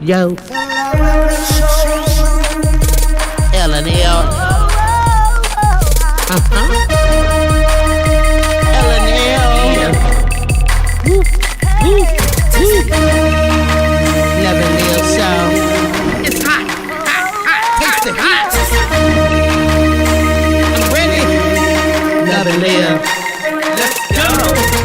Yo. L&L. L&L. Woo. Woo. Woo. Love and Live show. It's hot. Hot. Hot. Taste it hot. I'm ready. Love and Live. Let's go.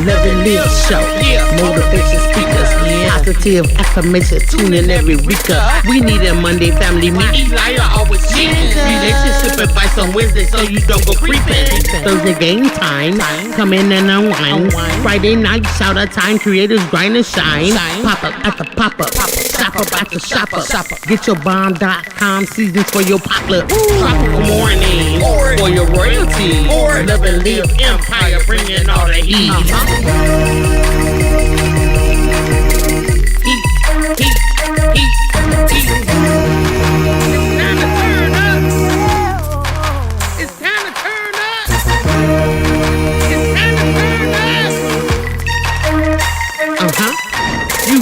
Love and Live show. Yeah. Motivation speakers. Yeah. Positive affirmation. Tune in every week. We need a Monday family meeting. Always cheating. Relationship advice on Wednesday so you don't go creeping. Thursday game time. Come in and unwind. Friday night shout out time. Creators grind and shine. Pop up at the pop up. Shop up at the shop up. Get your bomb.com seasons for your potluck. Tropical morning for your royalty. Love and Live empire bringing all the heat.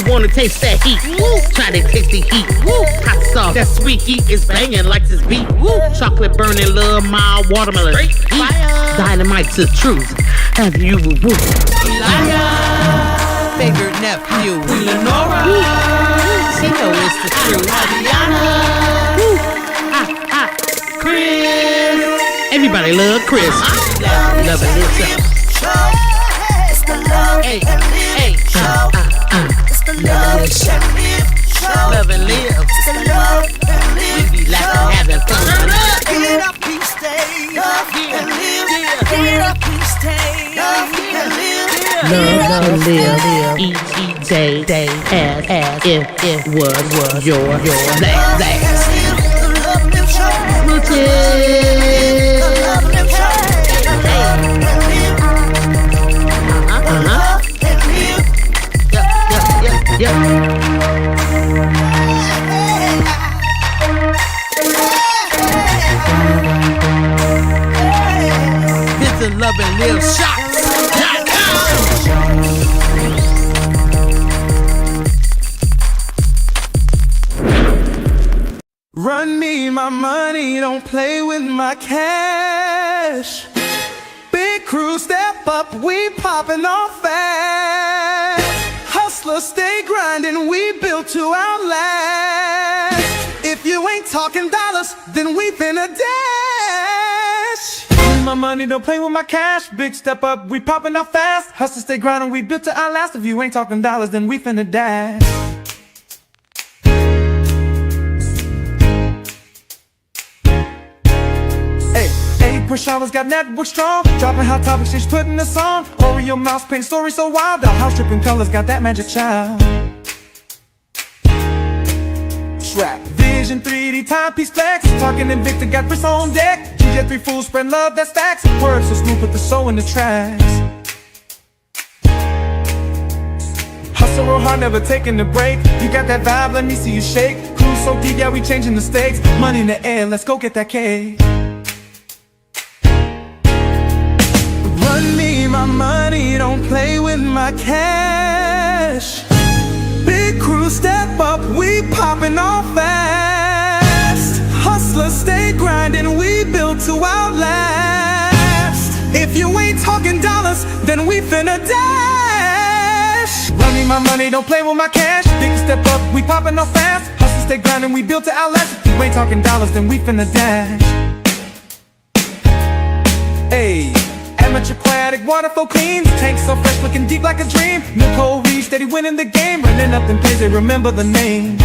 Wanna taste that heat? Woo. Try to taste the heat. Woo. Hot sauce, that sweet heat is banging like this beat. Woo. Chocolate burning, love, mild watermelon. Heat. Dynamite's the truth. Have you woo? Favorite nephew, Lenora. She know it's the truth. Adriana. Chris. Everybody love Chris. Love and Live show. It's the love and live show. Love and Live show. Love and Live. It's the love and live. We be laughing, having fun. Get up, please stay. Love and live. Get up, please stay. Love and live. Love and Live. Each day as if it was your last. The love and live show. Routine. The love and live show. Love and live. Love and live. Yep. This is Love and Live shots.com. Run me my money, don't play with my cash. Big crew, step up, we popping off fast. Hustlers stay grinding, we built to outlast. If you ain't talking dollars, then we finna dash. My money, don't play with my cash. Big step up, we popping off fast. Hustlers stay grinding, we built to outlast. If you ain't talking dollars, then we finna dash. Push hours got network strong. Dropping hot topics, she's putting us on. Oreo mouse paint story so wild. The house dripping colors got that magic child. Trap Vision 3D timepiece flex. Talking Invicta got Chris on deck. GJ3 fools spread love that stacks. Words so smooth, put the soul in the tracks. Hustle real hard, never taking a break. You got that vibe, let me see you shake. Cruise so deep, yeah, we changing the stakes. Money in the air, let's go get that cake. Run me my money, don't play with my cash. Big crew, step up, we popping off fast. Hustlers stay grinding, we built to outlast. If you ain't talking dollars, then we finna dash. Run me my money, don't play with my cash. Big step up, we popping off fast. Hustlers stay grinding, we built to outlast. If you ain't talking dollars, then we finna dash. Hey. Amateur aquatic, water flow clean. Tank so fresh, looking deep like a dream. Nicole Reed, steady winning the game. Running up them plays, they remember the name.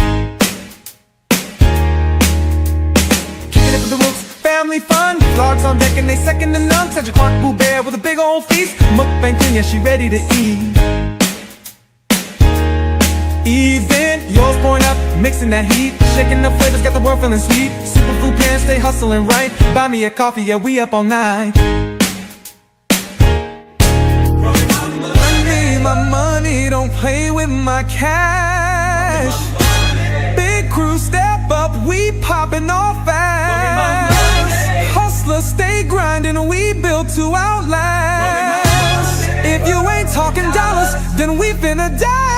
Kicking it with the roots, family fun. Vlogs on deck and they second to none. Such a Clark Boo Bear with a big old feast. Mukbang queen, yeah, she ready to eat. Event, yours pouring up, mixing that heat. Shaking the flavors, got the world feeling sweet. Superfood pants, stay hustling right. Buy me a coffee, yeah, we up all night. My money, don't play with my cash. Big crew, step up, we popping off fast. Hustlers stay grinding, we built to outlast. If you ain't talking dollars, then we finna dash.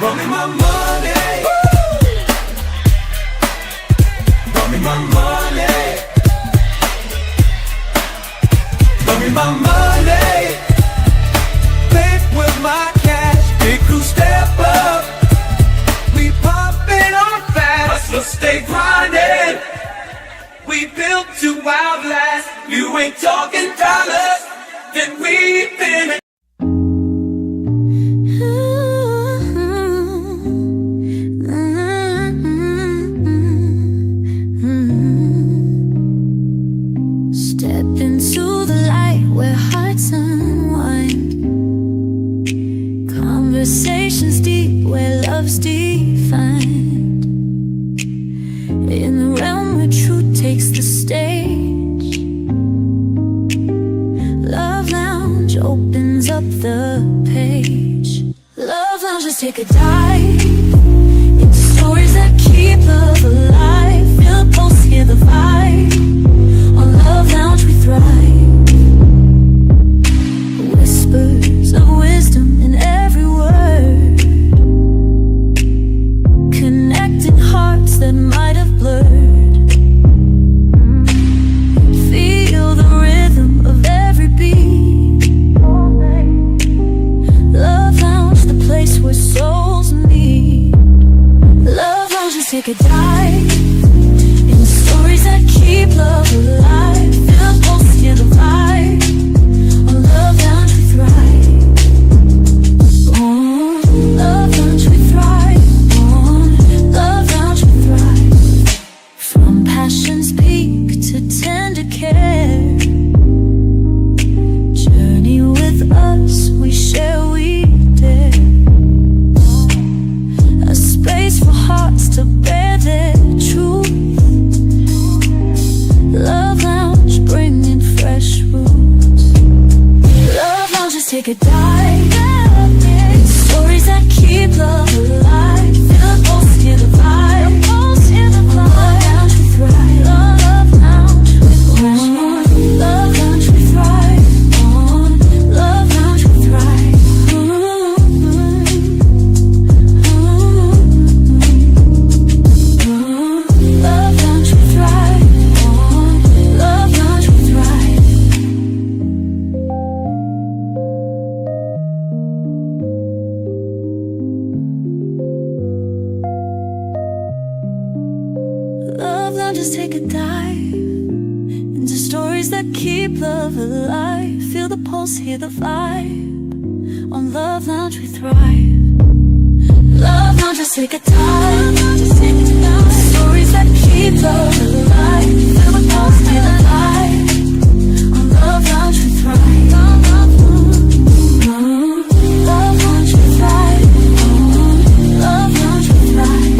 Run me my money. Run me my money. Run me my money. Play with my cash. Big crew step up. We poppin' on fast. Hustlers stay grinding. We built to outlast. You ain't talking dollars, then we've been. Step into the light where hearts unwind. Conversations deep where love's defined. In the realm where truth takes the stage, Love Lounge opens up the page. Love Lounge, let's take a dive into stories that keep love alive. Feel the pulse, hear the vibe. On Love Lounge we thrive. Whispers of wisdom in every word, connecting hearts that might have blurred. Feel the rhythm of every beat. Love Lounge, the place where souls meet. Love Lounge, let's take a dive in stories that keep love alive. Feel the pulse, hear the vibe. On Love Lounge we thrive. On Love Lounge we thrive. On Love Lounge we thrive. From passion's peak to tender care, journey with us, we share, we dare. A space for hearts to bear their truth. Love Lounge, bringing fresh roots. Love Lounge, let's take a dive in stories that keep love alive. Feel the pulse, hear the vibe. Love Lounge, we thrive. Love Lounge, we thrive. Love Lounge, we thrive. On Love Lounge, we thrive. Love Lounge, we thrive. On Love Lounge, we thrive. Love Lounge, just take a dive into stories that keep love alive. Feel the pulse, hear the vibe. On Love Lounge we thrive. Love Lounge, just take a dive. Stories that keep love alive. Feel the pulse, hear the vibe. On Love Lounge we thrive. Love Lounge we thrive. Love Lounge we thrive.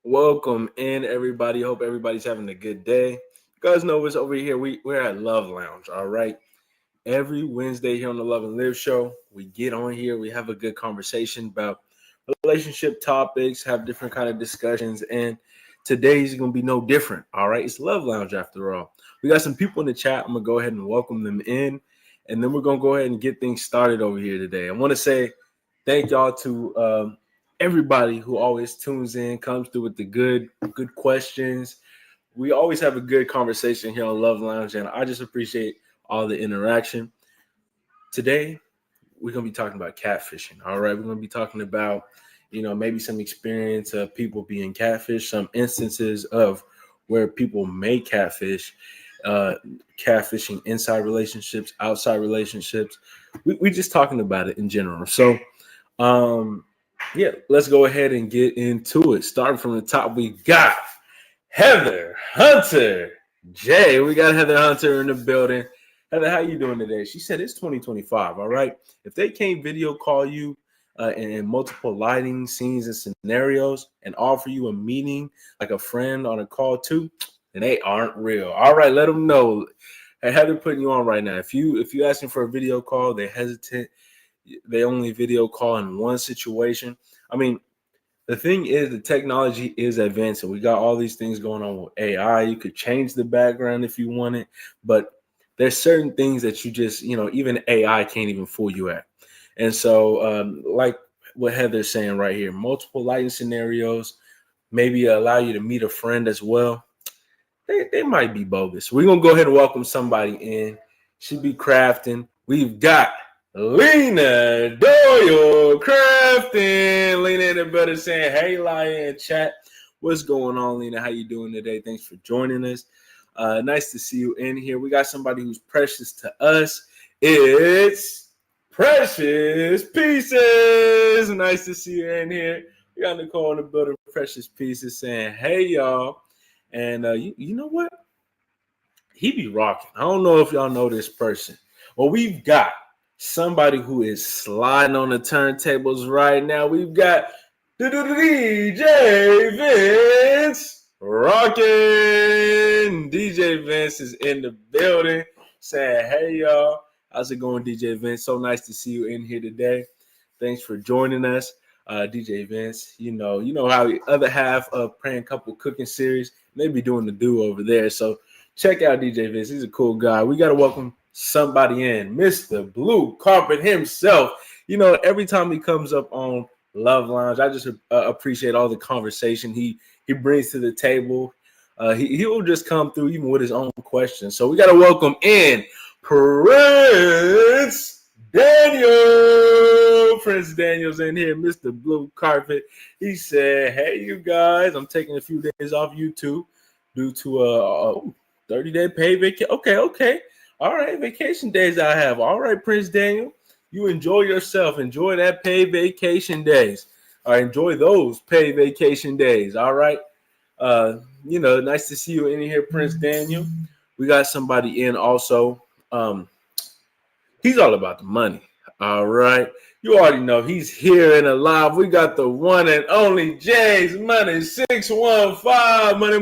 Welcome in, everybody. Hope everybody's having a good day. You guys know us over here. We're at Love Lounge, all right? Every Wednesday here on the Love and Live show, we get on here. We have a good conversation about relationship topics, have different kind of discussions, and today's going to be no different, all right? It's Love Lounge after all. We got some people in the chat. I'm going to go ahead and welcome them in, and then we're going to go ahead and get things started over here today. I want to say thank y'all to everybody who always tunes in, comes through with the good questions. We always have a good conversation here on Love Lounge, and I just appreciate all the interaction. Today, we're going to be talking about catfishing, all right? We're going to be talking about, maybe some experience of people being catfished, some instances of where people may catfish, catfishing inside relationships, outside relationships. We just talking about it in general. So, let's go ahead and get into it. Starting from the top, we got Heather Hunter. Jay, we got Heather Hunter in the building. Heather, how you doing today? She said it's 2025, all right? If they can't video call you in multiple lighting, scenes, and scenarios and offer you a meeting like a friend on a call too, then they aren't real. All right, let them know. Hey, Heather putting you on right now. If you asking for a video call, they're hesitant, they only video call in one situation. I mean, the thing is, the technology is advancing. We got all these things going on with AI. You could change the background if you want it, but there's certain things that you just, even AI can't even fool you at. And so, like what Heather's saying right here, multiple lighting scenarios, maybe allow you to meet a friend as well. They might be bogus. We're going to go ahead and welcome somebody in. She be crafting. We've got Lena Doyle crafting. Lena in the building saying, hey, Lion chat. What's going on, Lena? How you doing today? Thanks for joining us. Nice to see you in here. We got somebody who's precious to us. It's Precious Pieces. Nice to see you in here. We got Nicole in the building, Precious Pieces, saying, hey, y'all. And you know what? He be rocking. I don't know if y'all know this person. Well, we've got somebody who is sliding on the turntables right now. We've got DJ Vince rocking. DJ Vince is in the building saying, hey, y'all. How's it going, DJ Vince? So nice to see you in here today. Thanks for joining us. DJ Vince, you know how the other half of Praying Couple Cooking Series, they be doing the do over there. So check out DJ Vince. He's a cool guy. We got to welcome somebody in, Mr. Blue Carpet himself. Every time he comes up on Love Lounge, I just appreciate all the conversation he brings to the table. He will just come through even with his own questions. So we got to welcome in Prince Daniel's in here, Mr. Blue Carpet. He said, hey, you guys, I'm taking a few days off YouTube due to a 30-day paid vacation. Okay. All right, vacation days I have. All right, Prince Daniel, you enjoy yourself. Enjoy that paid vacation days. All right, enjoy those paid vacation days. All right. Nice to see you in here, Prince Daniel. We got somebody in also. He's all about the money. All right. You already know he's here and alive. We got the one and only James Money 615. Money.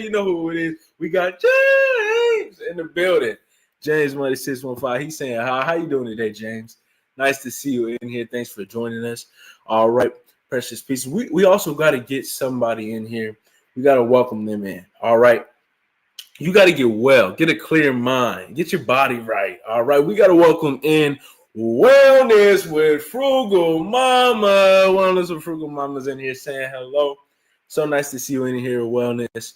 You know who it is. We got James in the building. James Money 615. He's saying, how you doing today, James? Nice to see you in here. Thanks for joining us. All right, Precious Pieces. We also got to get somebody in here. We got to welcome them in. All right. You got to get well, get a clear mind, get your body right. All right. We got to welcome in Wellness with Frugal Mama. Wellness with Frugal Mama's in here saying hello. So nice to see you in here, Wellness.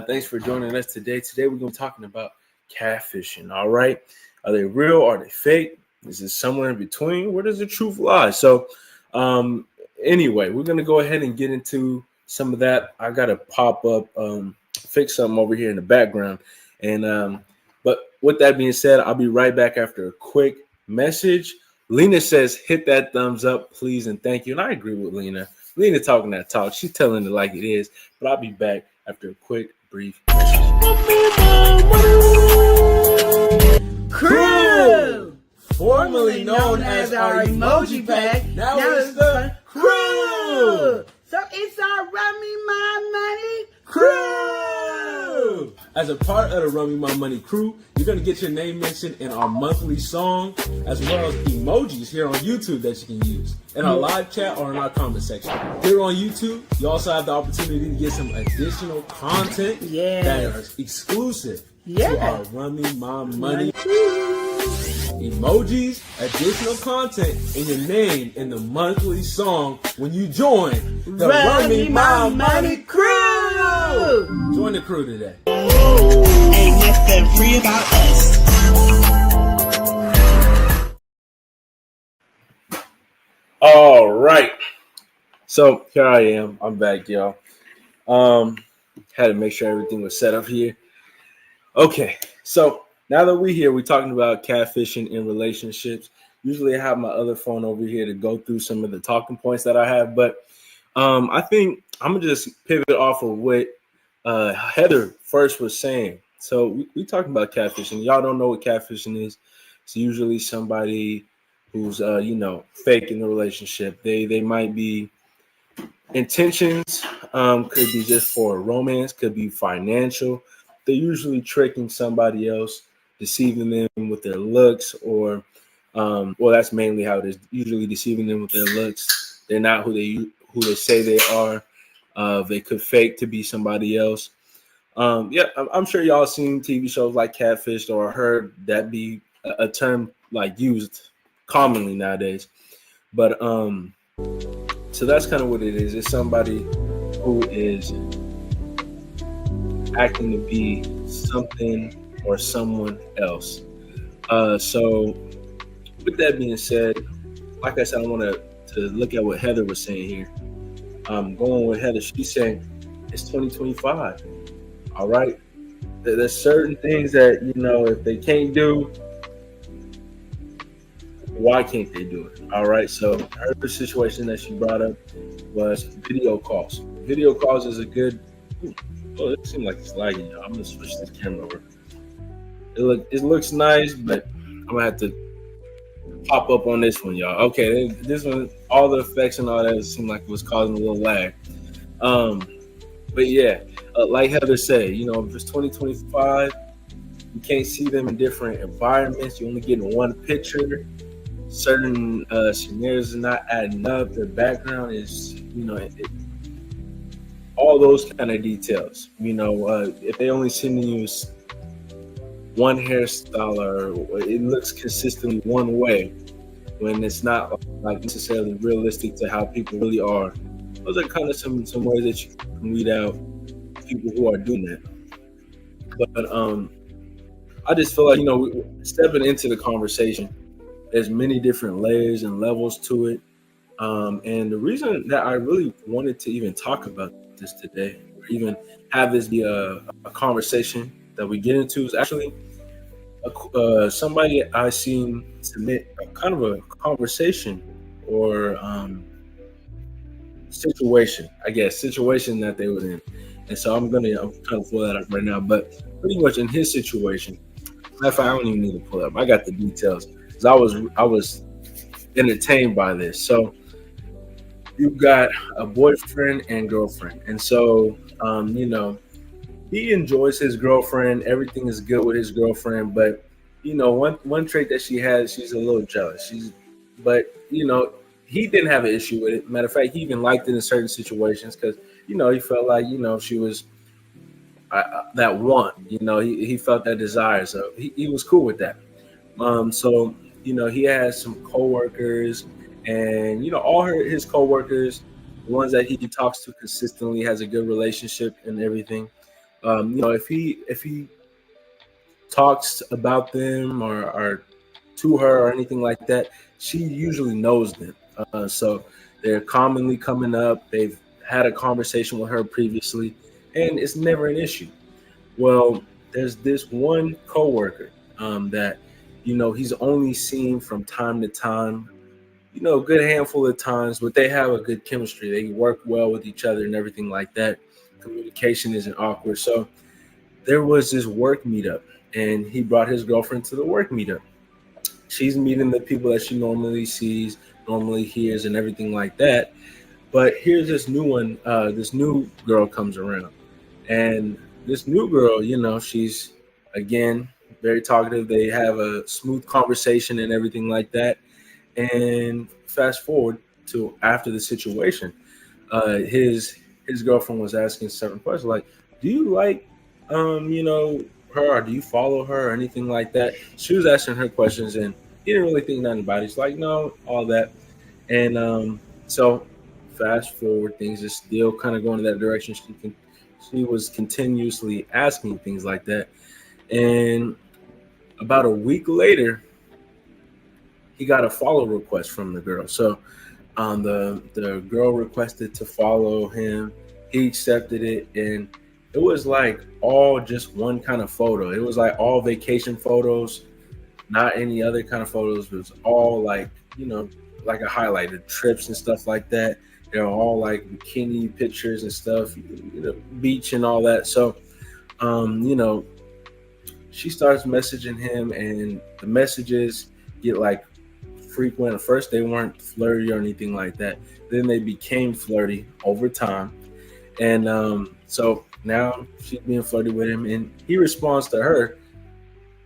Thanks for joining us today. Today we're going to be talking about catfishing. All right. Are they real? Are they fake? Is it somewhere in between? Where does the truth lie? So anyway, we're going to go ahead and get into some of that. I got to pop up, fix something over here in the background. And but with that being said, I'll be right back after a quick message. Lena says, hit that thumbs up, please, and thank you. And I agree with Lena. Lena talking that talk. She's telling it like it is. But I'll be back after a quick, brief message. Crew! Formerly known as our emoji pack. Now it's the Crew! So it's our Rummy My Money Crew! As a part of the Rummy My Money Crew, you're going to get your name mentioned in our monthly song, as well as emojis here on YouTube that you can use in our live chat or in our comment section. Here on YouTube, you also have the opportunity to get some additional content that is exclusive to our Rummy My Money emojis, additional content, and your name in the monthly song when you join the Rummy My Money Crew. Join the crew today. Ain't nothing free about us. All right. So here I am. I'm back, y'all. Had to make sure everything was set up here. Okay. So now that we're here, we're talking about catfishing in relationships. Usually I have my other phone over here to go through some of the talking points that I have. But I think I'm going to just pivot off of what Heather first was saying. So we talking about catfishing. Y'all don't know what catfishing is. It's usually somebody who's, fake in the relationship. They might be intentions, could be just for romance, could be financial. They're usually tricking somebody else, deceiving them with their looks, or Well, that's mainly how it is. Usually deceiving them with their looks. They're not who they say they are. They could fake to be somebody else. Yeah, I'm sure y'all seen TV shows like Catfish or heard that be a term like used commonly nowadays. But so that's kind of what it is. It's somebody who is acting to be something or someone else. So with that being said, like I said, I want to look at what Heather was saying here. Going with Heather, she's saying it's 2025. All right, there's certain things that if they can't do, why can't they do it? All right. So her situation that she brought up was video calls. Video calls is a good. Oh, it seems like it's lagging, y'all. I'm gonna switch this camera over. It looks nice, but I'm gonna have to pop up on this one, y'all. Okay, this one, all the effects and all that seemed like it was causing a little lag. But yeah, like Heather said, if it's 2025, you can't see them in different environments. You only get in one picture. Certain scenarios are not adding up. Their background is, all those kind of details. If they only send you one hairstyle or it looks consistently one way, when it's not like necessarily realistic to how people really are. Those are kind of some ways that you can weed out people who are doing that. But I just feel like stepping into the conversation, there's many different layers and levels to it. And the reason that I really wanted to even talk about this today, or even have this be a conversation that we get into, is actually somebody I seen submit a kind of a conversation or situation that they were in. And so I'm trying to pull that up right now. But pretty much in his situation, in fact, I don't even need to pull it up. I got the details because I was entertained by this. So you've got a boyfriend and girlfriend, and so he enjoys his girlfriend. Everything is good with his girlfriend, but one trait that she has, she's a little jealous. But he didn't have an issue with it. Matter of fact, he even liked it in certain situations because he felt like she was that one. He felt that desire, so he was cool with that. So he has some coworkers, and all his coworkers, the ones that he talks to consistently, has a good relationship and everything. If he talks about them or to her or anything like that, she usually knows them. So they're commonly coming up. They've had a conversation with her previously, and it's never an issue. Well, there's this one coworker that he's only seen from time to time, a good handful of times, but they have a good chemistry. They work well with each other and everything like that. Communication isn't awkward. So there was this work meetup, and he brought his girlfriend to the work meetup. She's meeting the people that she normally sees, normally hears, and everything like that. But here's this new one. This new girl comes around, and this new girl, she's again very talkative. They have a smooth conversation and everything like that. And fast forward to after the situation, his girlfriend was asking certain questions like, "Do you like, her, or do you follow her, or anything like that?" She was asking her questions, and he didn't really think nothing about it. He's like, "No, all that." And so fast forward, things are still kind of going in that direction. She was continuously asking things like that, and about a week later, he got a follow request from the girl. So the girl requested to follow him. He accepted it, and it was like all just one kind of photo. It was like all vacation photos, not any other kind of photos. It was all like like a highlighted trips and stuff like that. They're all like bikini pictures and stuff, beach and all that. So she starts messaging him, and the messages get like frequent. At first they weren't flirty or anything like that. Then they became flirty over time. And so now she's being flirty with him, and he responds to her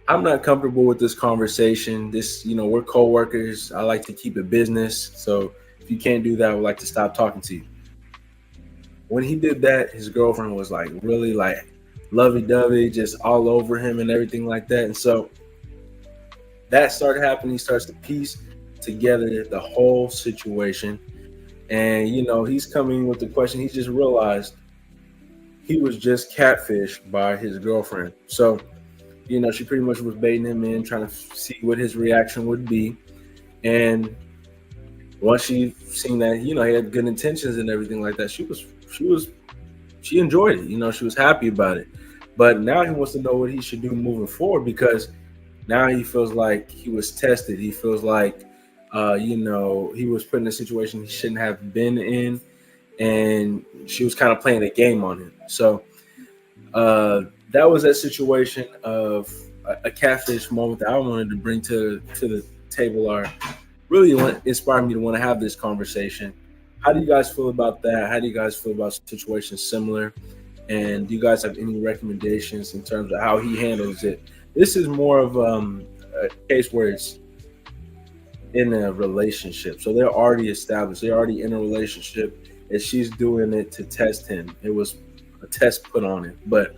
I'm not comfortable with this conversation. This, we're co-workers. I like to keep it business. So if you can't do that, I would like to stop talking to you. When he did that, his girlfriend was like really like lovey-dovey, just all over him and everything like that. And so that started happening. He starts to piece together the whole situation. And, he's coming with the question. He just realized he was just catfished by his girlfriend. So, she pretty much was baiting him in, trying to see what his reaction would be. And once she seen that, he had good intentions and everything like that, she enjoyed it. She was happy about it. But now he wants to know what he should do moving forward, because now he feels like he was tested. He feels like, he was put in a situation he shouldn't have been in, and she was kind of playing a game on him. So that was that situation of a catfish moment that I wanted to bring to the table, or really inspired me to want to have this conversation. How do you guys feel about that? How do you guys feel about situations similar? And do you guys have any recommendations in terms of how he handles it? This is more of a case where it's in a relationship. So they're already established. They're already in a relationship, and she's doing it to test him. It was a test put on him. But,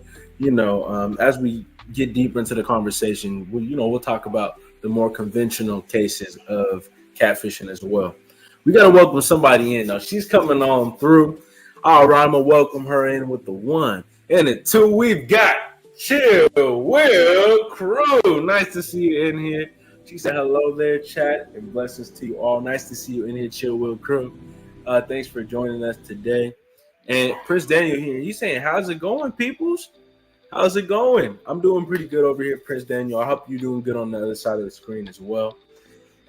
as we get deeper into the conversation, we'll talk about the more conventional cases of catfishing as well. We got to welcome somebody in now. She's coming on through. All right, I'm going to welcome her in with the 1 and the 2. We've got Chill Will Crew. Nice to see you in here. She said hello there, chat, and blessings to you all. Nice to see you in here, Chill Will Crew. Thanks for joining us today. And Prince Daniel here. He's saying, how's it going, peoples? How's it going? I'm doing pretty good over here, Prince Daniel. I hope you're doing good on the other side of the screen as well.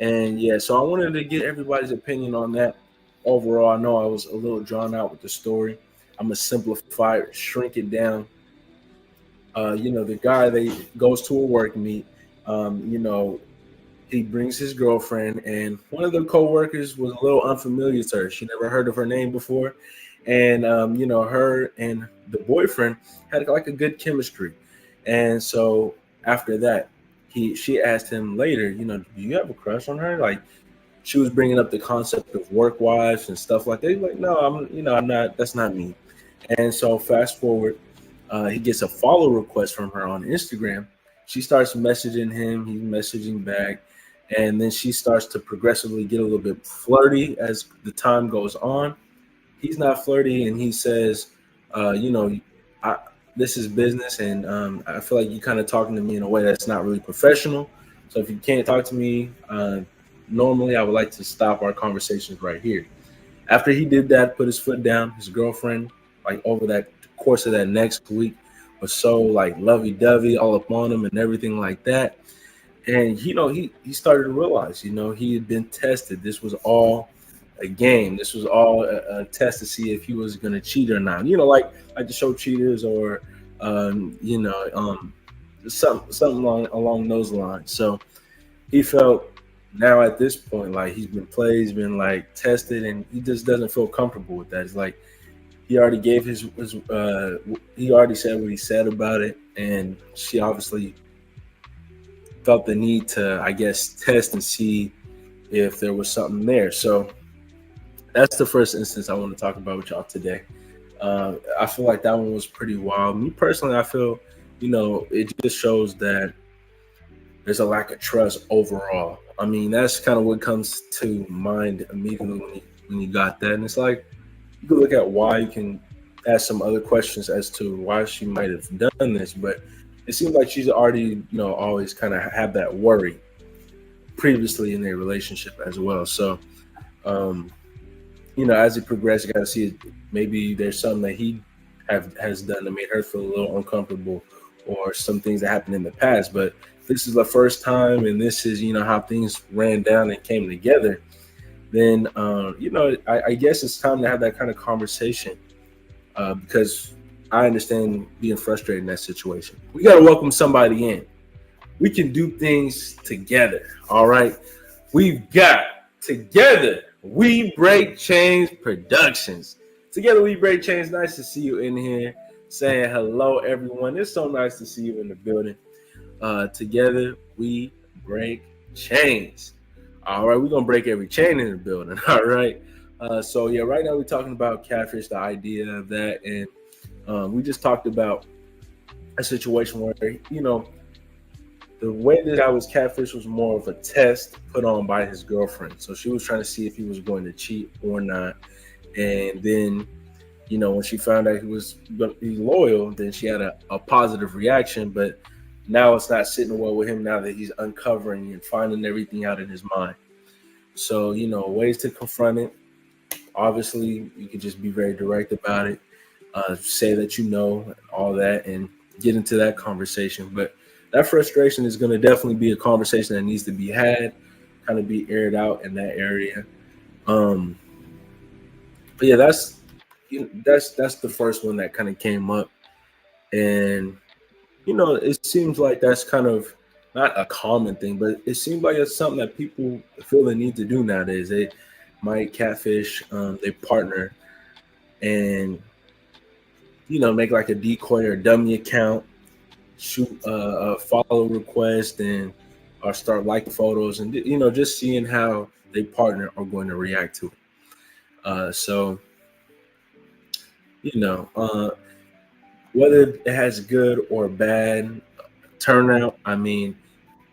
And yeah, so I wanted to get everybody's opinion on that. Overall, I know I was a little drawn out with the story. I'm going to simplify it, shrink it down. The guy that goes to a work meet, he brings his girlfriend, and one of the co-workers was a little unfamiliar to her. She never heard of her name before. And, her and the boyfriend had like a good chemistry. And so after that, she asked him later, do you have a crush on her? Like, she was bringing up the concept of work wives and stuff like that. He's like, no, I'm not, that's not me. And so fast forward, he gets a follow request from her on Instagram. She starts messaging him. He's messaging back. And then she starts to progressively get a little bit flirty as the time goes on. He's not flirty, and he says, this is business, and I feel like you're kind of talking to me in a way that's not really professional. So if you can't talk to me normally, I would like to stop our conversations right here. After he did that, put his foot down, his girlfriend, like over that course of that next week, was so like lovey-dovey, all up on him and everything like that. And, he started to realize, he had been tested. This was all a game. This was all a test to see if he was going to cheat or not. Like the show Cheaters, or something along those lines. So he felt now at this point like he's been played, he's been like tested, and he just doesn't feel comfortable with that. It's like he already gave he already said what he said about it, and she obviously felt the need to, I guess, test and see if there was something there. So that's the first instance I want to talk about with y'all today. I feel like that one was pretty wild. Me personally, I feel, it just shows that there's a lack of trust overall. I mean, that's kind of what comes to mind immediately when you got that. And it's like, you can look at why, you can ask some other questions as to why she might have done this, but it seems like she's already, always kind of had that worry previously in their relationship as well. So, as it progressed, you got to see maybe there's something that he has done that made her feel a little uncomfortable, or some things that happened in the past. But this is the first time, and this is, how things ran down and came together, then, I guess it's time to have that kind of conversation, because I understand being frustrated in that situation. We got to welcome somebody in. We can do things together. All right. We've got Together We Break Chains Productions. Together We Break Chains. Nice to see you in here. Saying hello, everyone. It's so nice to see you in the building. Together we break chains. All right, we're gonna break every chain in the building. All right. So yeah, right now we're talking about catfish, the idea of that, and we just talked about a situation where the way that I was catfish was more of a test put on by his girlfriend. So she was trying to see if he was going to cheat or not, and then when she found out he was loyal, then she had a positive reaction. But now it's not sitting well with him now that he's uncovering and finding everything out in his mind. So, ways to confront it. Obviously, you could just be very direct about it, say that all that, and get into that conversation. But that frustration is going to definitely be a conversation that needs to be had, kind of be aired out in that area. But yeah, that's the first one that kind of came up, and it seems like that's kind of not a common thing, but it seems like it's something that people feel the need to do nowadays. They might catfish their partner and make like a decoy or dummy account, shoot a follow request, and or start liking photos, and just seeing how their partner are going to react to it. So whether it has good or bad turnout, I mean,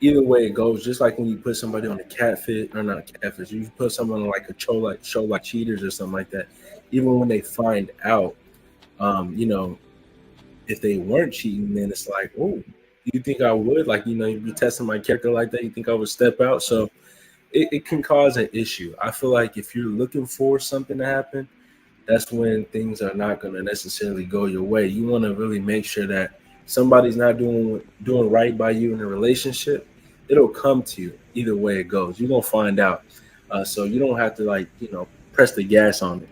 either way it goes, just like when you put somebody on a catfish, or not catfish, you put someone on like a show like Cheaters or something like that, even when they find out, if they weren't cheating, then it's like, oh, you think I would? Like, you'd be testing my character like that, you think I would step out? So it can cause an issue. I feel like if you're looking for something to happen, that's when things are not going to necessarily go your way. You want to really make sure that somebody's not doing right by you in a relationship. It'll come to you either way it goes. You're going to find out. So you don't have to press the gas on it.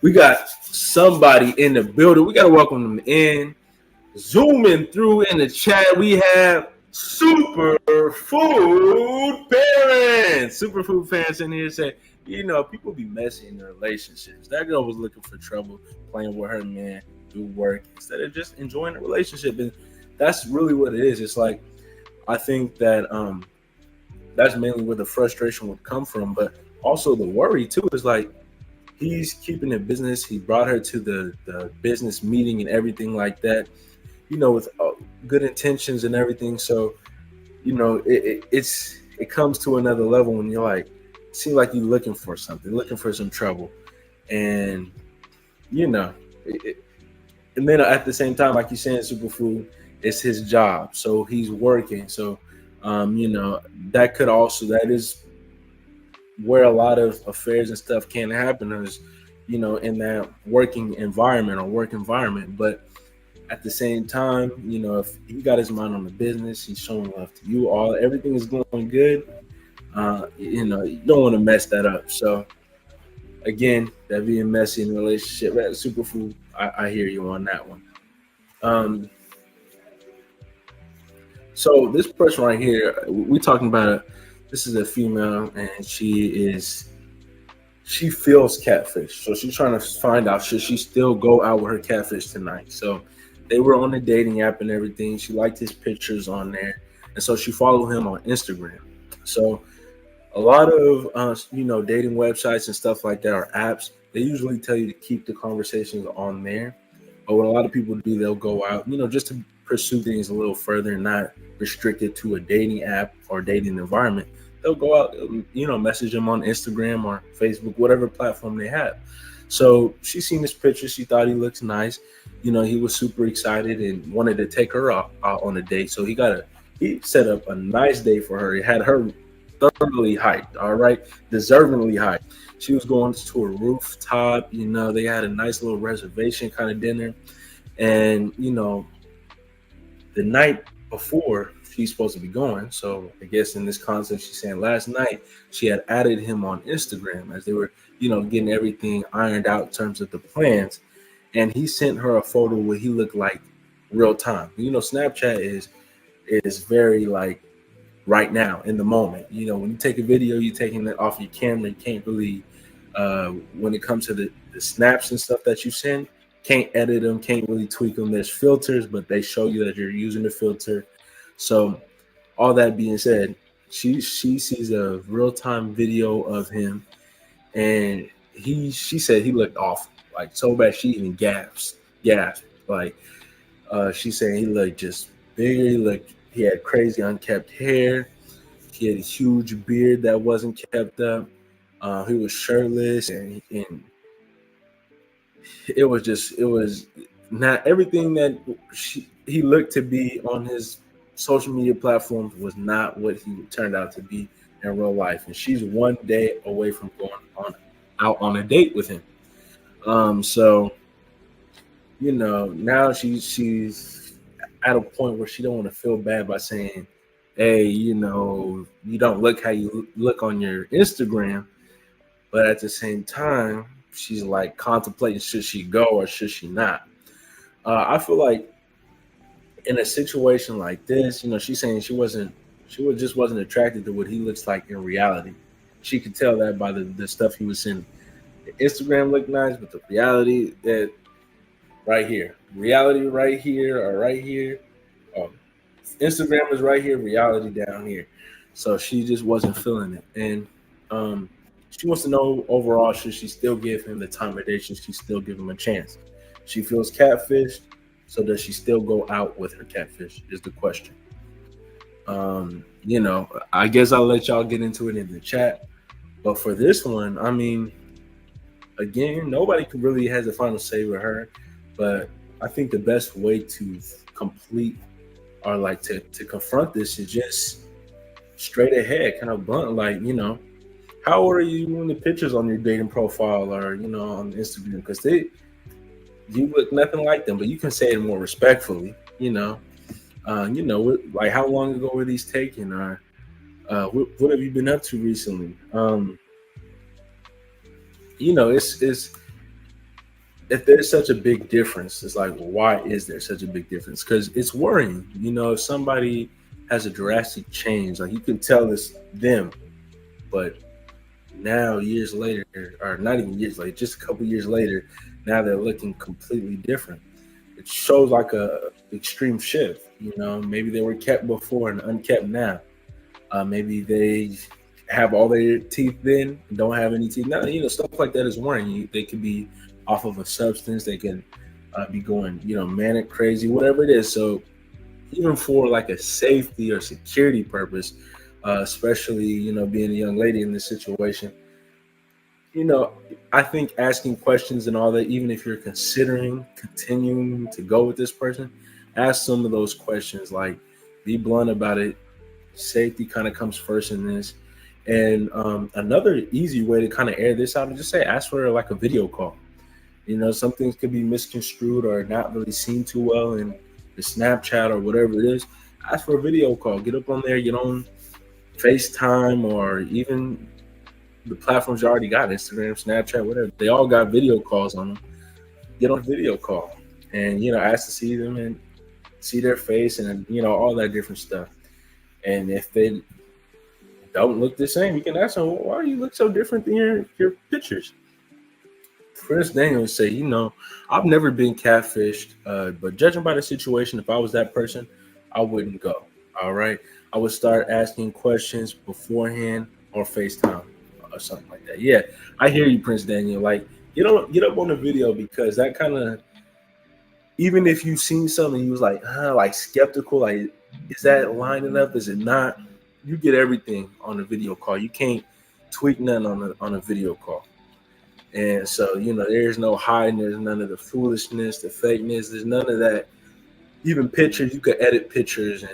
We got somebody in the building. We got to welcome them in. Zooming through in the chat, we have Superfood Parents. Superfood Parents in here say, people be messy in their relationships. That girl was looking for trouble, playing with her man, do work, instead of just enjoying the relationship. And that's really what it is. It's like, I think that that's mainly where the frustration would come from. But also the worry, too, is like, he's keeping it business. He brought her to the business meeting and everything like that, with good intentions and everything. So, it comes to another level when you're like, seem like you're looking for something, looking for some trouble. And, and then at the same time, like you're saying, Superfood, it's his job. So he's working. So, that is where a lot of affairs and stuff can happen is, in that working environment or work environment. But at the same time, if he got his mind on the business, he's showing love to you, everything is going good. You don't want to mess that up. So again, that being messy in a relationship, that Superfood, I hear you on that one. So this person right here, we talking about this is a female, and she feels catfish. So she's trying to find out, should she still go out with her catfish tonight? So they were on the dating app and everything. She liked his pictures on there, and so she followed him on Instagram. So a lot of dating websites and stuff like that, or apps, they usually tell you to keep the conversations on there. But what a lot of people do, they'll go out, just to pursue things a little further, not restricted to a dating app or dating environment. They'll go out, message them on Instagram or Facebook, whatever platform they have. So she seen this picture. She thought he looks nice. He was super excited and wanted to take her out on a date. So he set up a nice day for her. He had her thoroughly hyped, all right, deservingly hyped. She was going to a rooftop. They had a nice little reservation kind of dinner. And, the night before she's supposed to be going, so I guess in this concept, she's saying last night she had added him on Instagram as they were, getting everything ironed out in terms of the plans. And he sent her a photo where he looked like real time. Snapchat is very like right now in the moment. When you take a video, you're taking it off your camera. You can't really, when it comes to the snaps and stuff that you send, can't edit them, can't really tweak them. There's filters, but they show you that you're using the filter. So all that being said, she sees a real time video of him, and she said he looked awful, like so bad she even gasped. Like she said he looked just bigger. He had crazy unkept hair. He had a huge beard that wasn't kept up. He was shirtless, and it was not everything that he looked to be on his social media platforms was not what he turned out to be in real life. And she's one day away from going out on a date with him. So now she's at a point where she don't want to feel bad by saying, hey, you don't look how you look on your Instagram. But at the same time, she's like contemplating, should she go or should she not? I feel like in a situation like this, she's saying she just wasn't attracted to what he looks like in reality. She could tell that by the stuff he was sending. Instagram looked nice, but the reality that reality right here or right here. Instagram is right here, reality down here. So she just wasn't feeling it. And she wants to know overall, should she still give him the time of day? Should she still give him a chance? She feels catfished, so does she still go out with her catfish is the question. I guess I'll let y'all get into it in the chat. But for this one, I mean, again, nobody really has the final say with her. But I think the best way to complete or like to confront this is just straight ahead, kind of blunt, like, how old are you in the pictures on your dating profile or, on Instagram? Because you look nothing like them, but you can say it more respectfully, like how long ago were these taken, or what have you been up to recently? It's if there's such a big difference, it's like, why is there such a big difference? Because it's worrying. If somebody has a drastic change, like you can tell it's them, but now years later, or not even years later, just a couple years later, now they're looking completely different. It shows like a extreme shift. Maybe they were kept before and unkept now. Maybe they have all their teeth then and don't have any teeth now. Stuff like that is worrying. They could be off of a substance. They can be going, manic, crazy, whatever it is. So even for like a safety or security purpose, especially, being a young lady in this situation, I think asking questions and all that, even if you're considering continuing to go with this person, ask some of those questions, like be blunt about it. Safety kind of comes first in this. And another easy way to kind of air this out is just ask for like a video call. Some things could be misconstrued or not really seen too well in the Snapchat or whatever it is. Ask for a video call. Get up on there, get on FaceTime, or even the platforms you already got, Instagram, Snapchat, whatever. They all got video calls on them. Get on a video call and, ask to see them and see their face and, all that different stuff. And if they don't look the same, you can ask them, why do you look so different than your pictures? Prince Daniel would say, I've never been catfished, but judging by the situation, if I was that person, I wouldn't go. All right. I would start asking questions beforehand or FaceTime or something like that. Yeah, I hear you, Prince Daniel. Like, get up on the video, because that kind of, even if you've seen something, you was like skeptical, like, is that lining up? Is it not? You get everything on a video call. You can't tweak nothing on a video call. And so, there's no hiding. There's none of the foolishness, the fakeness. There's none of that. Even pictures, you could edit pictures and,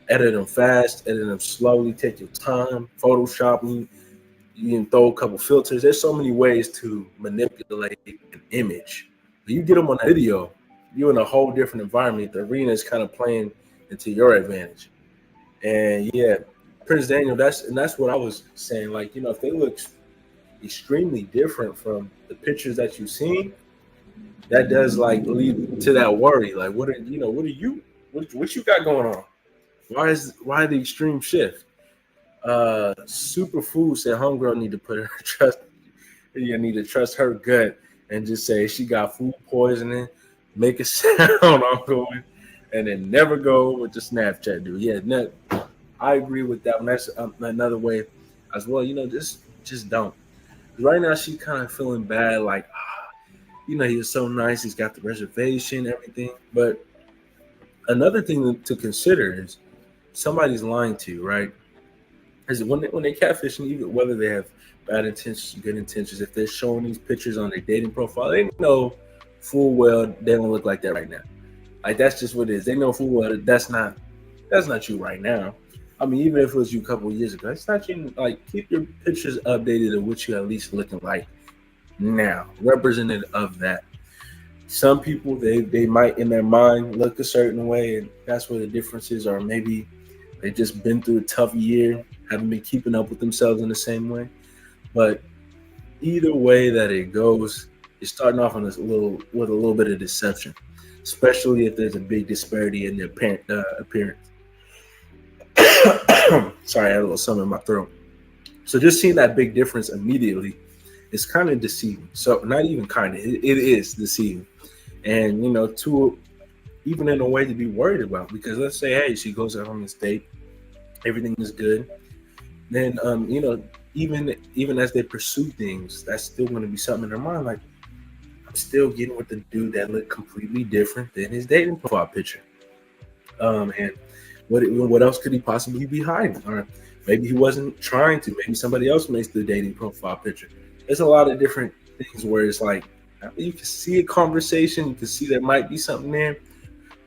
edit them fast, edit them slowly, take your time, Photoshop them. You can throw a couple filters. There's so many ways to manipulate an image. But you get them on a video, you're in a whole different environment. The arena is kind of playing into your advantage. And yeah, Prince Daniel, that's what I was saying. Like, if they look extremely different from the pictures that you've seen, that does like lead to that worry. Like, what you got going on? Why the extreme shift? Superfood said homegirl need to put her trust. You need to trust her gut and just say she got food poisoning. Make a sound. I'm going. and then never go with the Snapchat dude. Yeah, I agree with that one. That's another way as well. Just don't. Right now, she's kind of feeling bad. Like, he was so nice. He's got the reservation, everything. But another thing to consider is somebody's lying to you, right? Is when they catfishing, even whether they have bad intentions, good intentions, if they're showing these pictures on their dating profile, they know full well they don't look like that right now. Like, that's just what it is. They know full well that's not you right now. I mean, even if it was you a couple of years ago, it's not you. Like, keep your pictures updated of what you at least looking like now, representative of that. Some people they might in their mind look a certain way, and that's where the difference is, or maybe they just been through a tough year, haven't been keeping up with themselves in the same way. But either way that it goes, you're starting off on with a little bit of deception, especially if there's a big disparity in their appearance. Sorry, I had a little something in my throat. So just seeing that big difference immediately is kind of deceiving. So not even kind of, it is deceiving. And, even in a way to be worried about, because let's say, hey, she goes out on this date, everything is good. Then, even as they pursue things, that's still going to be something in their mind. Like, I'm still getting with the dude that looked completely different than his dating profile picture. And what else could he possibly be hiding? Or maybe he wasn't trying to. Maybe somebody else makes the dating profile picture. There's a lot of different things where it's like, you can see a conversation, you can see there might be something there,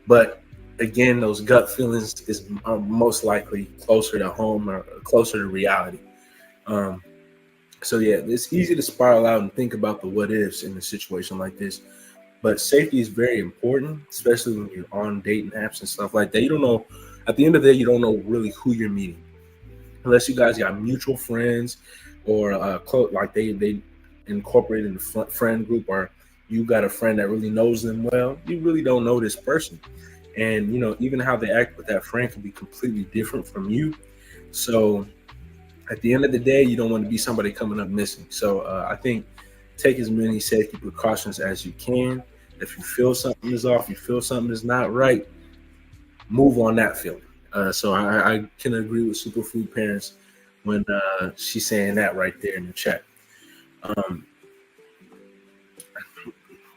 but again, those gut feelings are most likely closer to home or closer to reality. So yeah, it's easy to spiral out and think about the what ifs in a situation like this. But safety is very important, especially when you're on dating apps and stuff like that. You don't know, at the end of the day, you don't know really who you're meeting, unless you guys got mutual friends or like they incorporated in the friend group, or you got a friend that really knows them well. You really don't know this person, and even how they act with that friend can be completely different from you. So at the end of the day, you don't want to be somebody coming up missing. So I think take as many safety precautions as you can. If you feel something is off, you feel something is not right, move on that feeling. So I can agree with Superfood Parents when she's saying that right there in the chat.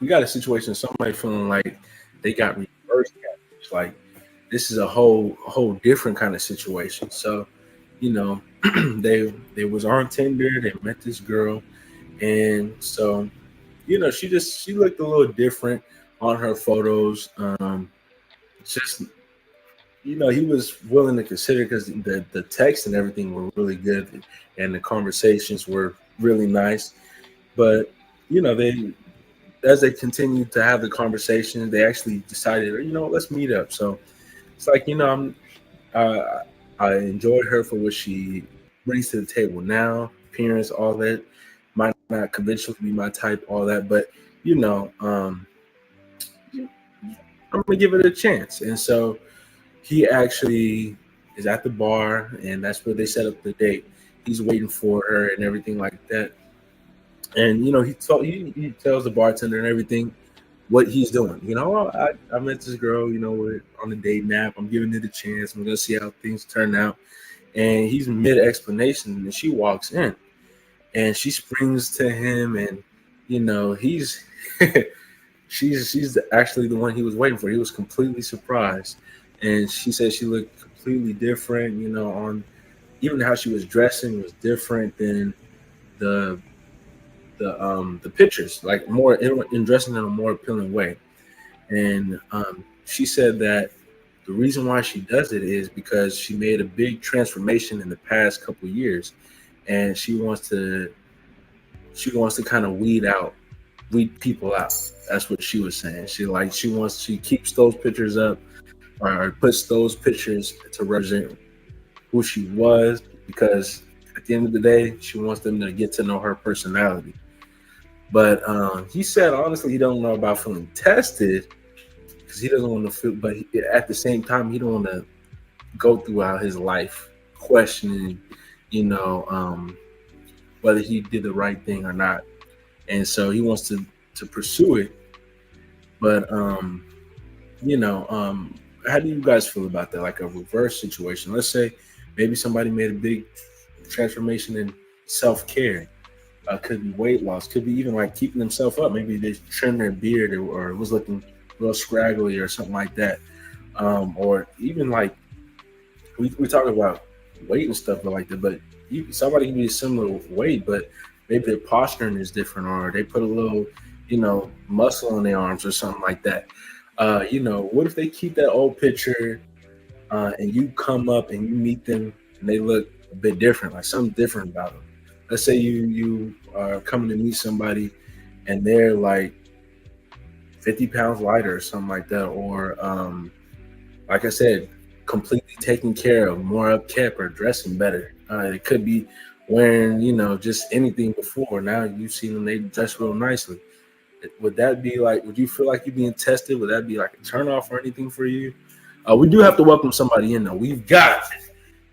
We got a situation, somebody feeling like they got reverse catfish. Like, this is a whole different kind of situation. So, they was on Tinder, they met this girl, and so, she looked a little different on her photos. Just, he was willing to consider, because the text and everything were really good, and the conversations were really nice. But, as they continued to have the conversation, they actually decided, let's meet up. So it's like, I enjoyed her for what she brings to the table now, appearance, all that. Might not conventionally be my type, all that, but I'm gonna give it a chance. And so he actually is at the bar, and that's where they set up the date. He's waiting for her and everything like that. And he tells the bartender and everything what he's doing. I met this girl, we're on a date nap. I'm giving it a chance. I'm gonna see how things turn out. And he's mid explanation, and she walks in, and she springs to him, and he's she's actually the one he was waiting for. He was completely surprised, and she said she looked completely different. On even how she was dressing was different than the pictures, like more in dressing in a more appealing way. And she said that the reason why she does it is because she made a big transformation in the past couple of years, and she wants to kind of weed people out. That's what she was saying. She keeps those pictures up, or puts those pictures to represent who she was, because at the end of the day, she wants them to get to know her personality. But he said, honestly, he don't know about feeling tested, because he doesn't want to feel, but at the same time, he don't want to go throughout his life questioning, whether he did the right thing or not. And so he wants to pursue it. But, how do you guys feel about that? Like a reverse situation. Let's say maybe somebody made a big transformation in self care. Could be weight loss. Could be even like keeping themselves up. Maybe they trimmed their beard or it was looking real scraggly or something like that. Or even like we talk about weight and stuff like that, but somebody can be a similar weight, but maybe their posturing is different, or they put a little, muscle in their arms or something like that. What if they keep that old picture and you come up and you meet them and they look a bit different, like something different about them. Let's say you are coming to meet somebody and they're like 50 pounds lighter or something like that, or like I said, completely taken care of, more upkept, or dressing better. It could be wearing, just anything before. Now you see them, they dress real nicely. Would that be like, would you feel like you're being tested? Would that be like a turnoff or anything for you? We do have to welcome somebody in though. We've got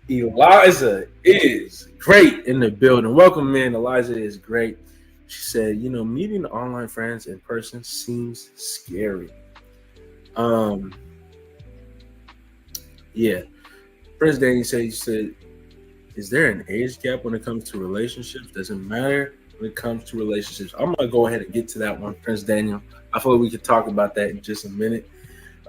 Eliza is great in the building. Welcome, man. Eliza is great. She said, meeting online friends in person seems scary. Yeah. Prince Danny said, is there an age gap when it comes to relationships? Does it matter when it comes to relationships? I'm gonna go ahead and get to that one, Prince Daniel. I feel like we could talk about that in just a minute.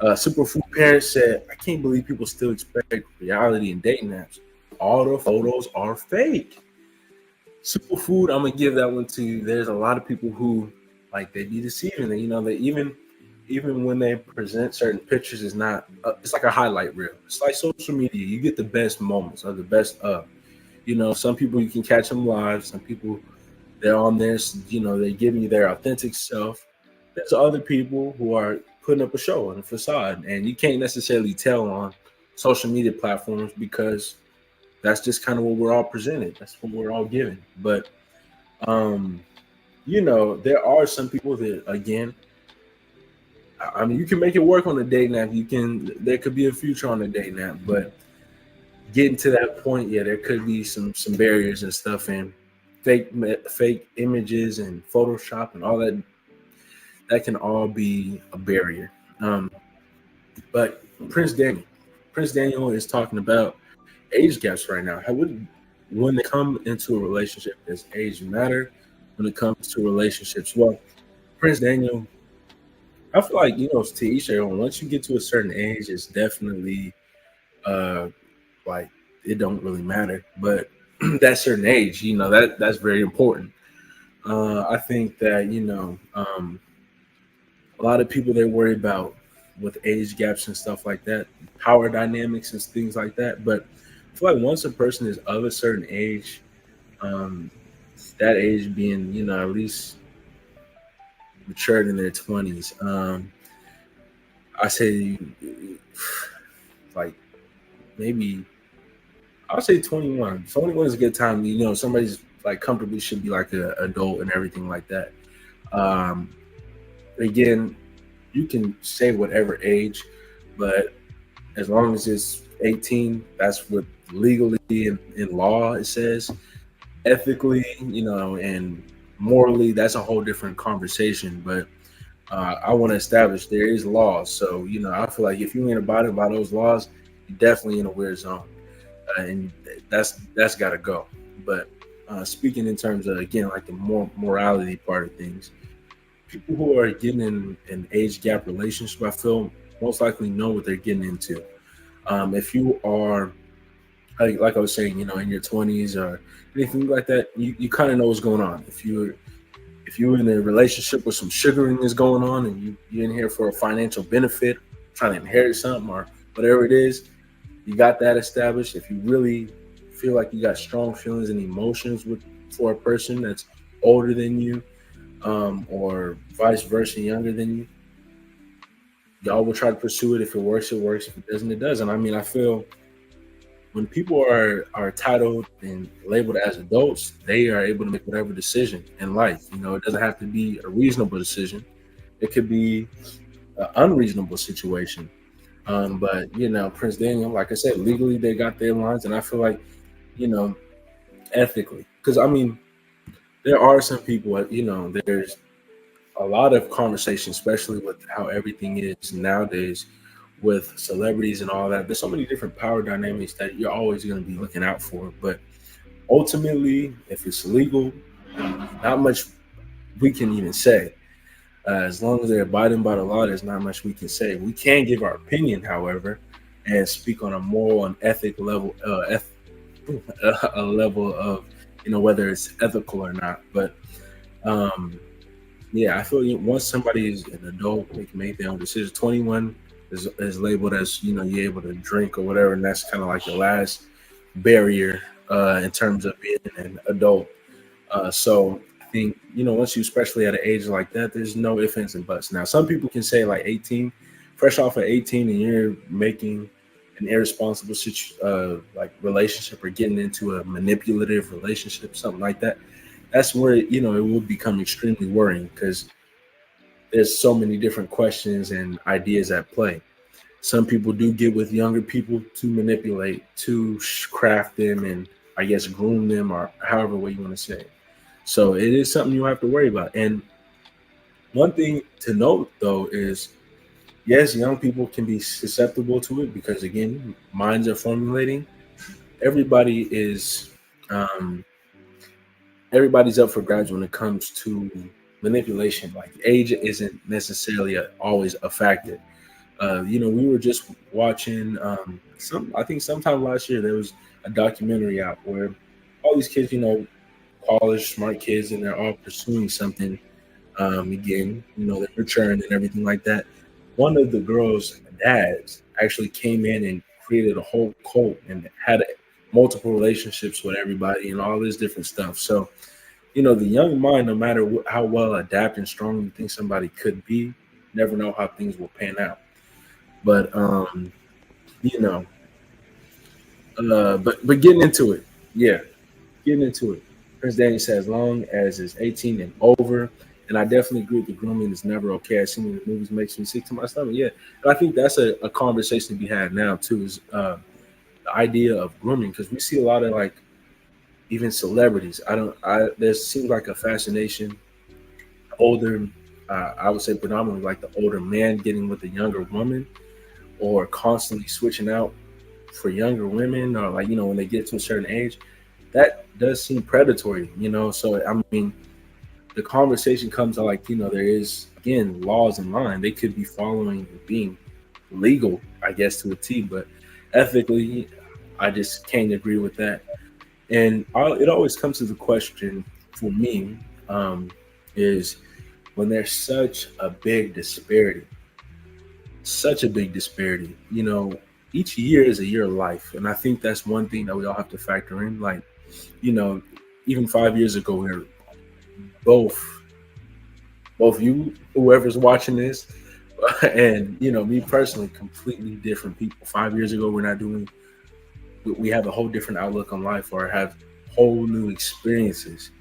Superfood Parent said, I can't believe people still expect reality in dating apps. All the photos are fake. Superfood, I'm gonna give that one to you. There's a lot of people who like they be deceiving. They even when they present certain pictures, it's not. It's like a highlight reel. It's like social media. You get the best moments or the best of. Some people you can catch them live. Some people they're on there. They're giving you their authentic self. There's other people who are putting up a show and a facade, and you can't necessarily tell on social media platforms because that's just kind of what we're all presented. That's what we're all given. But there are some people that, again, I mean, you can make it work on a dating app. There could be a future on a dating app, but getting to that point, yeah, there could be some barriers and stuff, and fake images and Photoshop and all that. That can all be a barrier. But Prince Daniel is talking about age gaps right now. When they come into a relationship, does age matter when it comes to relationships? Well, Prince Daniel, I feel like, to each their own. Once you get to a certain age, it's definitely like it don't really matter. But that certain age, that's very important. I think that, a lot of people, they worry about with age gaps and stuff like that, power dynamics and things like that. But I feel like once a person is of a certain age, that age being, at least matured in their 20s, I say like maybe I'll say 21. 21 is a good time. Somebody's like comfortably should be like an adult and everything like that. Again, you can say whatever age, but as long as it's 18, that's what legally in law it says. Ethically, and morally, that's a whole different conversation. But I want to establish there is laws. So, I feel like if you ain't abiding by those laws, you're definitely in a weird zone. And that's got to go. But speaking in terms of, again, like the morality part of things, people who are getting in an age gap relationship, I feel most likely know what they're getting into. If you are, like I was saying, in your 20s or anything like that, you kind of know what's going on. If you're in a relationship where some sugaring is going on and you're in here for a financial benefit, trying to inherit something or whatever it is, you got that established. If you really feel like you got strong feelings and emotions for a person that's older than you, or vice versa, younger than you, y'all will try to pursue it. If it works, it works. If it doesn't, it doesn't. I mean, I feel when people are titled and labeled as adults, they are able to make whatever decision in life. It doesn't have to be a reasonable decision. It could be an unreasonable situation. But Prince Daniel, like I said, legally they got their lines, and I feel like, ethically, because I mean, there are some people, there's a lot of conversation, especially with how everything is nowadays, with celebrities and all that. There's so many different power dynamics that you're always going to be looking out for. But ultimately, if it's legal, not much we can even say. As long as they're abiding by the law, there's not much we can say. We can give our opinion, however, and speak on a moral and ethic level, a level of, whether it's ethical or not. But um, yeah, I feel once somebody is an adult, they can make their own decisions. 21 is labeled as, you're able to drink or whatever, and that's kind of like the last barrier in terms of being an adult. So I think, once you, especially at an age like that, there's no ifs, ands, and buts. Now, some people can say like 18, fresh off of 18, and you're making an irresponsible like relationship or getting into a manipulative relationship, something like that. That's where, it will become extremely worrying because there's so many different questions and ideas at play. Some people do get with younger people to manipulate, to craft them, and I guess groom them, or however way you want to say it. So it is something you have to worry about. And one thing to note, though, is yes, young people can be susceptible to it because, again, minds are formulating. Everybody is, everybody's up for grabs when it comes to manipulation. Like age isn't necessarily always a factor. We were just watching I think sometime last year there was a documentary out where all these kids, college smart kids, and they're all pursuing something. Again, they're maturing and everything like that. One of the girls' dads actually came in and created a whole cult and had multiple relationships with everybody and all this different stuff. So, the young mind, no matter how well adapted and strong you think somebody could be, never know how things will pan out. But but getting into it, getting into it. Prince Daniel said, as long as it's 18 and over, and I definitely agree with the grooming is never okay. I've seen in the movies makes me sick to my stomach. Yeah, and I think that's a conversation to be had now too. Is the idea of grooming, because we see a lot of like even celebrities. There seems like a fascination older. I would say predominantly like the older man getting with a younger woman, or constantly switching out for younger women, or like when they get to a certain age. That does seem predatory, So I mean, the conversation comes to like, there is again laws in line. They could be following being legal, I guess, to a T, but ethically, I just can't agree with that. And it always comes to the question for me, is when there's such a big disparity, each year is a year of life. And I think that's one thing that we all have to factor in. Like, even 5 years ago, we were both you, whoever's watching this, and, me personally, completely different people. 5 years ago, we have a whole different outlook on life, or have whole new experiences.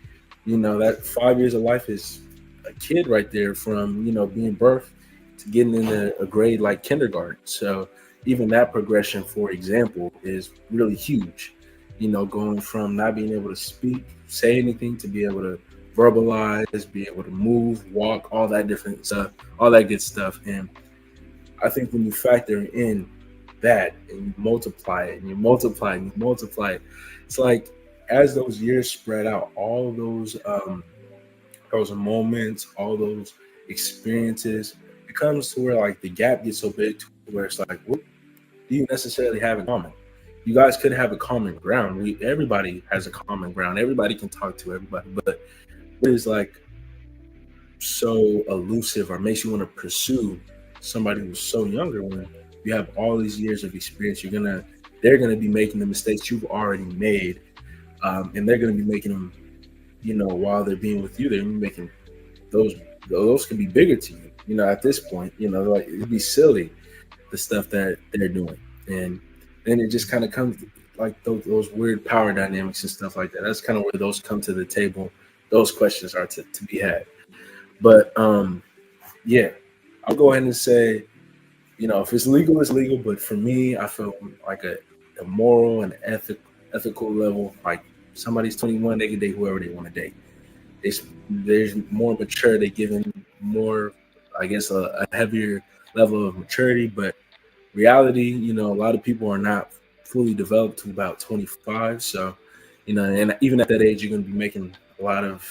That 5 years of life is a kid right there from, being birthed to getting into a grade like kindergarten. So even that progression, for example, is really huge. Going from not being able to speak, say anything, to be able to verbalize, be able to move, walk, all that different stuff, all that good stuff. And I think when you factor in that and you multiply it and you multiply and you multiply it, it's like as those years spread out, all those moments, all those experiences, it comes to where like the gap gets so big to where it's like, what do you necessarily have in common? You guys could have a common ground. Everybody has a common ground. Everybody can talk to everybody, but what is like so elusive or makes you want to pursue somebody who's so younger when you have all these years of experience? They're gonna be making the mistakes you've already made, and they're gonna be making them, while they're being with you. They're gonna be making those can be bigger to you. At this point, like it'd be silly the stuff that they're doing, and then it just kind of comes like those weird power dynamics and stuff like that. That's kind of where those come to the table. Those questions are to be had. But yeah, I'll go ahead and say, if it's legal, it's legal. But for me, I feel like a moral and ethical level, like somebody's 21, they can date whoever they want to date. There's more mature, they given more, I guess, a heavier level of maturity. But reality, you know, a lot of people are not fully developed to about 25. So, you know, and even at that age, you're going to be making a lot of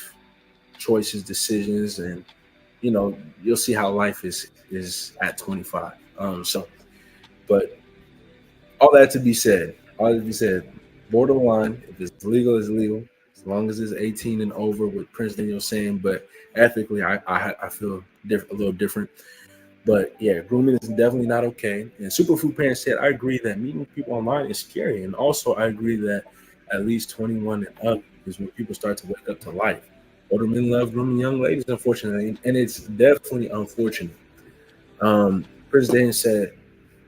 choices, decisions, and you know, you'll see how life is at 25. So, but all that to be said, borderline, if it's legal, it's legal. As long as it's 18 and over, with Prince Daniel saying, but ethically, I feel a little different. But yeah, grooming is definitely not okay. And Superfood Parents said, I agree that meeting people online is scary. And also, I agree that at least 21 and up is when people start to wake up to life. Older men love grooming young ladies, unfortunately. And it's definitely unfortunate. Prince Daniel said,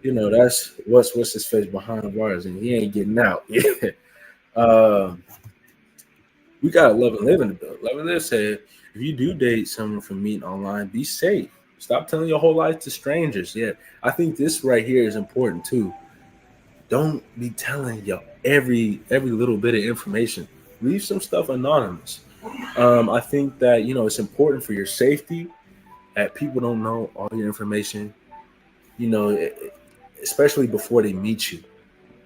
you know, that's what's his face behind bars, and he ain't getting out. Yeah. Um, we got Love and Live in the bill. Love and Live said, if you do date someone from meeting online, be safe. Stop telling your whole life to strangers. Yeah, I think this right here is important too. Don't be telling your every little bit of information. Leave some stuff anonymous. I think that you know it's important for your safety that people don't know all your information. You know, especially before they meet you.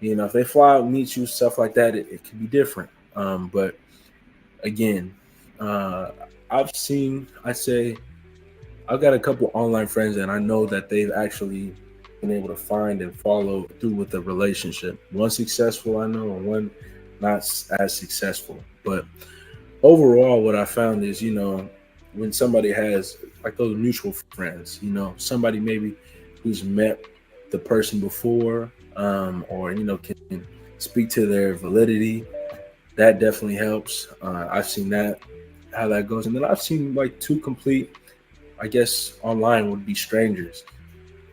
You know, if they fly out, meet you, stuff like that, it could be different. But again, uh, I say, I've got a couple online friends, and I know that they've actually been able to find and follow through with the relationship. One successful, I know, and one not as successful. But overall, what I found is, you know, when somebody has like those mutual friends, you know, somebody maybe who's met the person before, or you know, can speak to their validity, that definitely helps. I've seen that how that goes, and then I've seen like two complete, I guess, online would be strangers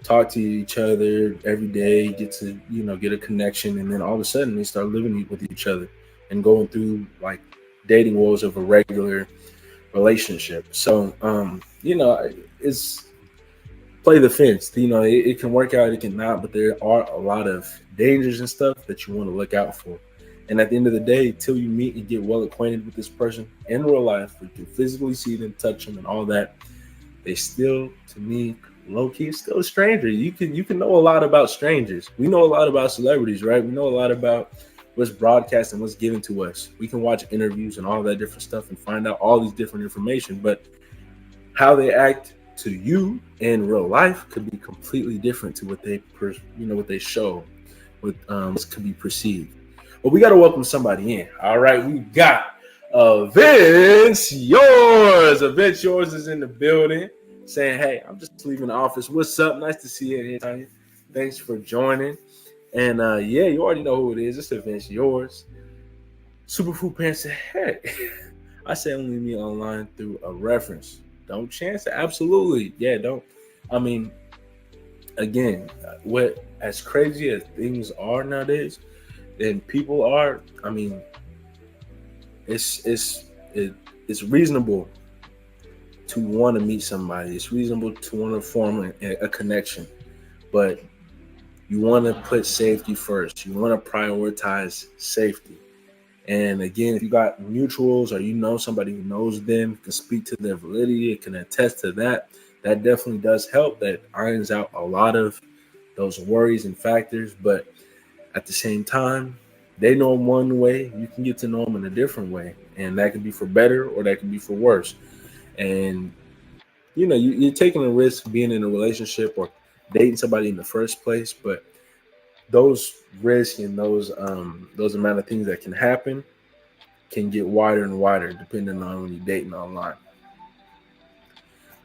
talk to each other every day, get to you know get a connection, and then all of a sudden they start living with each other and going through like dating woes of a regular relationship. So you know, it's play the fence. You know, it can work out, it can not, but there are a lot of dangers and stuff that you want to look out for. And at the end of the day, till you meet and get well acquainted with this person in real life, you can physically see them, touch them, and all that, they still, to me, low key, still a stranger. You can know a lot about strangers. We know a lot about celebrities, right? We know a lot about what's broadcast and what's given to us. We can watch interviews and all that different stuff and find out all these different information, but how they act to you in real life could be completely different to what what they show, what could be perceived. But we got to welcome somebody in. All right, we got Vince Yours. Vince Yours is in the building, saying, "Hey, I'm just leaving the office. What's up? Nice to see you in here, Tanya. Thanks for joining." And yeah, you already know who it is. It's Vince Yours. Superfood Parents said, "Hey, I say only me online through a reference. Don't chance it. Absolutely. Yeah, don't. I mean, again, what as crazy as things are nowadays, and people are, I mean, it's reasonable to want to meet somebody. It's reasonable to want to form a connection, but you want to put safety first. You want to prioritize safety. And again, if you got mutuals or you know somebody who knows them, can speak to their validity, can attest to that, that definitely does help. That irons out a lot of those worries and factors. But at the same time, they know them one way, you can get to know them in a different way. And that can be for better or that can be for worse. And, you know, you're taking a risk being in a relationship or dating somebody in the first place. But those risks and those amount of things that can happen can get wider and wider depending on when you're dating online.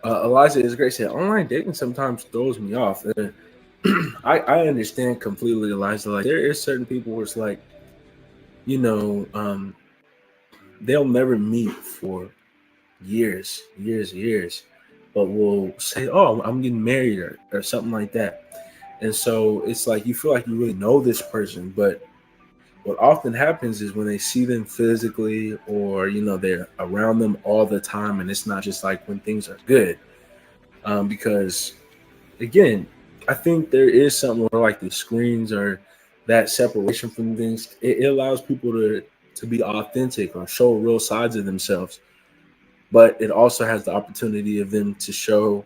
Eliza is great. Said online dating sometimes throws me off. I understand completely, Eliza. Like there is certain people where it's like, you know, they'll never meet for years, but will say, "Oh, I'm getting married" or something like that. And so it's like you feel like you really know this person, but what often happens is when they see them physically or, you know, they're around them all the time, and it's not just like when things are good. Because, again, I think there is something where like the screens or that separation from things, it allows people to be authentic or show real sides of themselves. But it also has the opportunity of them to show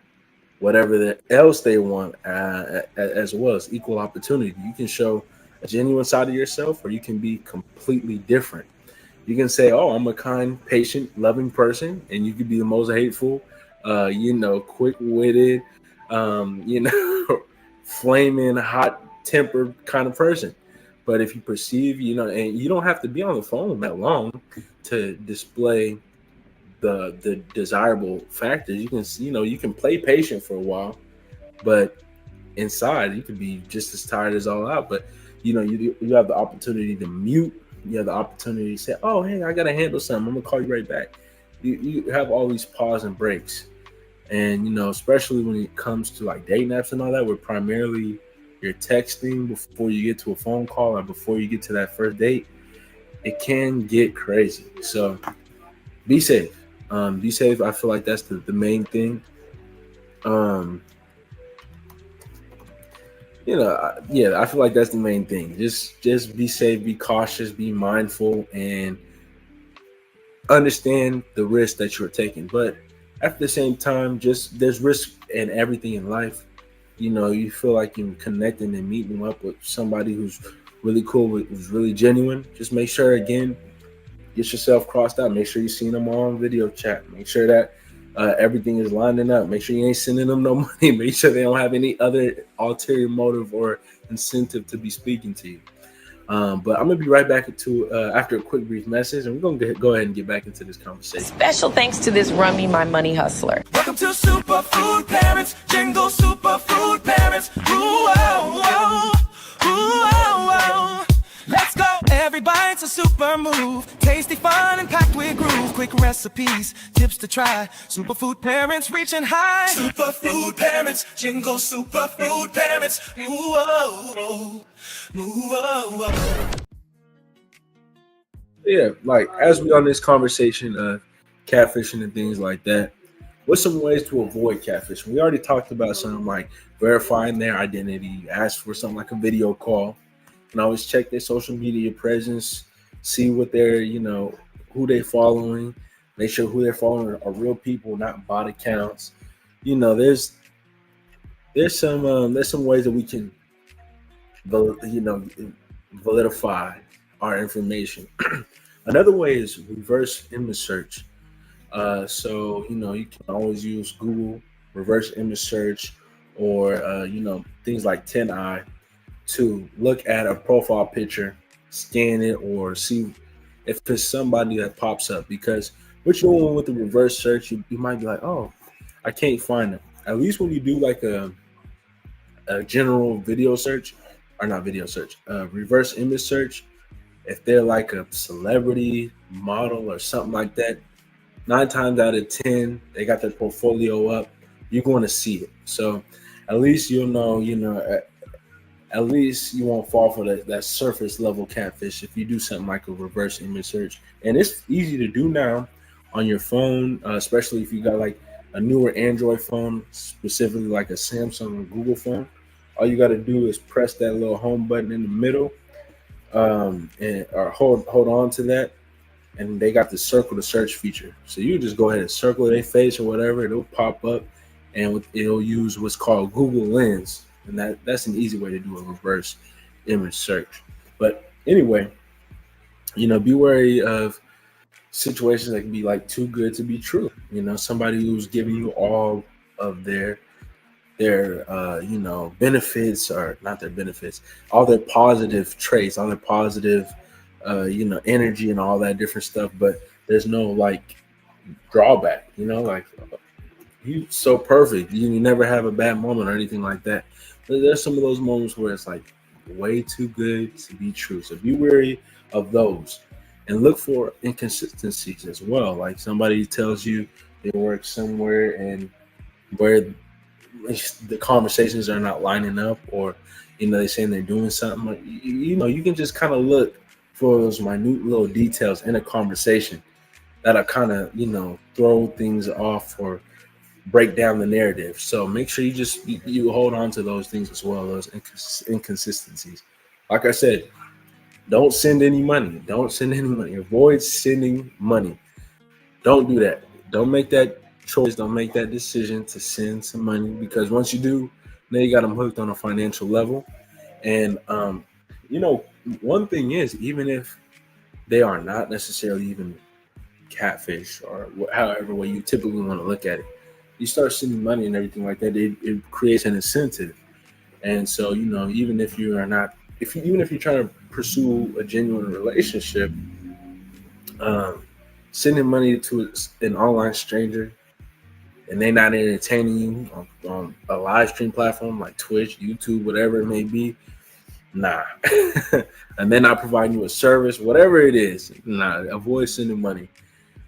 whatever else they want, as well as equal opportunity. You can show a genuine side of yourself, or you can be completely different. You can say, "Oh, I'm a kind, patient, loving person," and you could be the most hateful, quick-witted, flaming, hot-tempered kind of person. But if you perceive, and you don't have to be on the phone that long to display the desirable factors. You can play patient for a while, but inside you could be just as tired as all out. But you have the opportunity to mute. You have the opportunity to say, "Oh, hey, I gotta handle something. I'm gonna call you right back." You have all these pause and breaks, and especially when it comes to like dating apps and all that, where primarily you're texting before you get to a phone call or before you get to that first date. It can get crazy. So be safe. Be safe. I feel like that's the main thing. I feel like that's the main thing. Just be safe, be cautious, be mindful, and understand the risk that you're taking. But at the same time, just there's risk in everything in life. You feel like you're connecting and meeting up with somebody who's really cool, who's really genuine. Just make sure, again, get yourself crossed out. Make sure you've seen them on video chat. Make sure that everything is lining up. Make sure you ain't sending them no money. Make sure they don't have any other ulterior motive or incentive to be speaking to you. But I'm gonna be right back after a quick brief message, and we're gonna go ahead and get back into this conversation. Special thanks to this Rummy My Money Hustler. Welcome to Superfood Parents, Jingle Superfood Parents. Ooh, oh, oh. Ooh, oh, oh. Let's go. Every bite's a super move. Tasty, fun, and packed with groove. Quick recipes, tips to try. Superfood Parents reaching high. Superfood Parents, Jingle Superfood Parents. Ooh, oh, oh. Ooh, oh, oh. Yeah, like as we on this conversation of catfishing and things like that, what's some ways to avoid catfishing? We already talked about something like verifying their identity, ask for something like a video call, and always check their social media presence, see what they're, who they're following, make sure who they're following are real people, not bot accounts. There's some ways that we can, validify our information. Another way is reverse image search. So you can always use Google reverse image search, or things like 10i to look at a profile picture, scan it, or see if there's somebody that pops up. Because what you're doing with the reverse search, you might be like, "Oh, I can't find them." At least when you do like a general video search, or not video search, reverse image search, if they're like a celebrity model or something like that, 9 times out of 10, they got their portfolio up, you're going to see it. So at least you'll know, at least you won't fall for that surface level catfish if you do something like a reverse image search. And it's easy to do now on your phone, especially if you got like a newer Android phone, specifically like a Samsung or Google phone. All you got to do is press that little home button in the middle, or hold on to that, and they got the circle the search feature. So you just go ahead and circle their face or whatever, it'll pop up, and it'll use what's called Google Lens, and that's an easy way to do a reverse image search. But anyway, be wary of situations that can be like too good to be true. Somebody who's giving you all of their benefits, or not their benefits, all their positive traits, all their positive energy and all that different stuff, but there's no like drawback, like you so perfect, you never have a bad moment or anything like that. But there's some of those moments where it's like way too good to be true. So be wary of those, and look for inconsistencies as well. Like somebody tells you they work somewhere and where the conversations are not lining up, or they're saying they're doing something. You can just kind of look for those minute little details in a conversation that are kind of throw things off or break down the narrative. So make sure you hold on to those things as well, those inconsistencies. Like I said, don't send any money. Avoid sending money. Don't do that. Don't make that choice. Don't make that decision to send some money, because once you do, now you got them hooked on a financial level. And you know, one thing is, even if they are not necessarily even catfish, or however way you typically want to look at it, you start sending money and everything like that, it creates an incentive. And so, you know, even if you are not, if you, even if you're trying to pursue a genuine relationship, um, sending money to an online stranger and they not entertaining you on a live stream platform like Twitch, YouTube, whatever it may be, nah. And they're not providing you a service, whatever it is, nah, avoid sending money.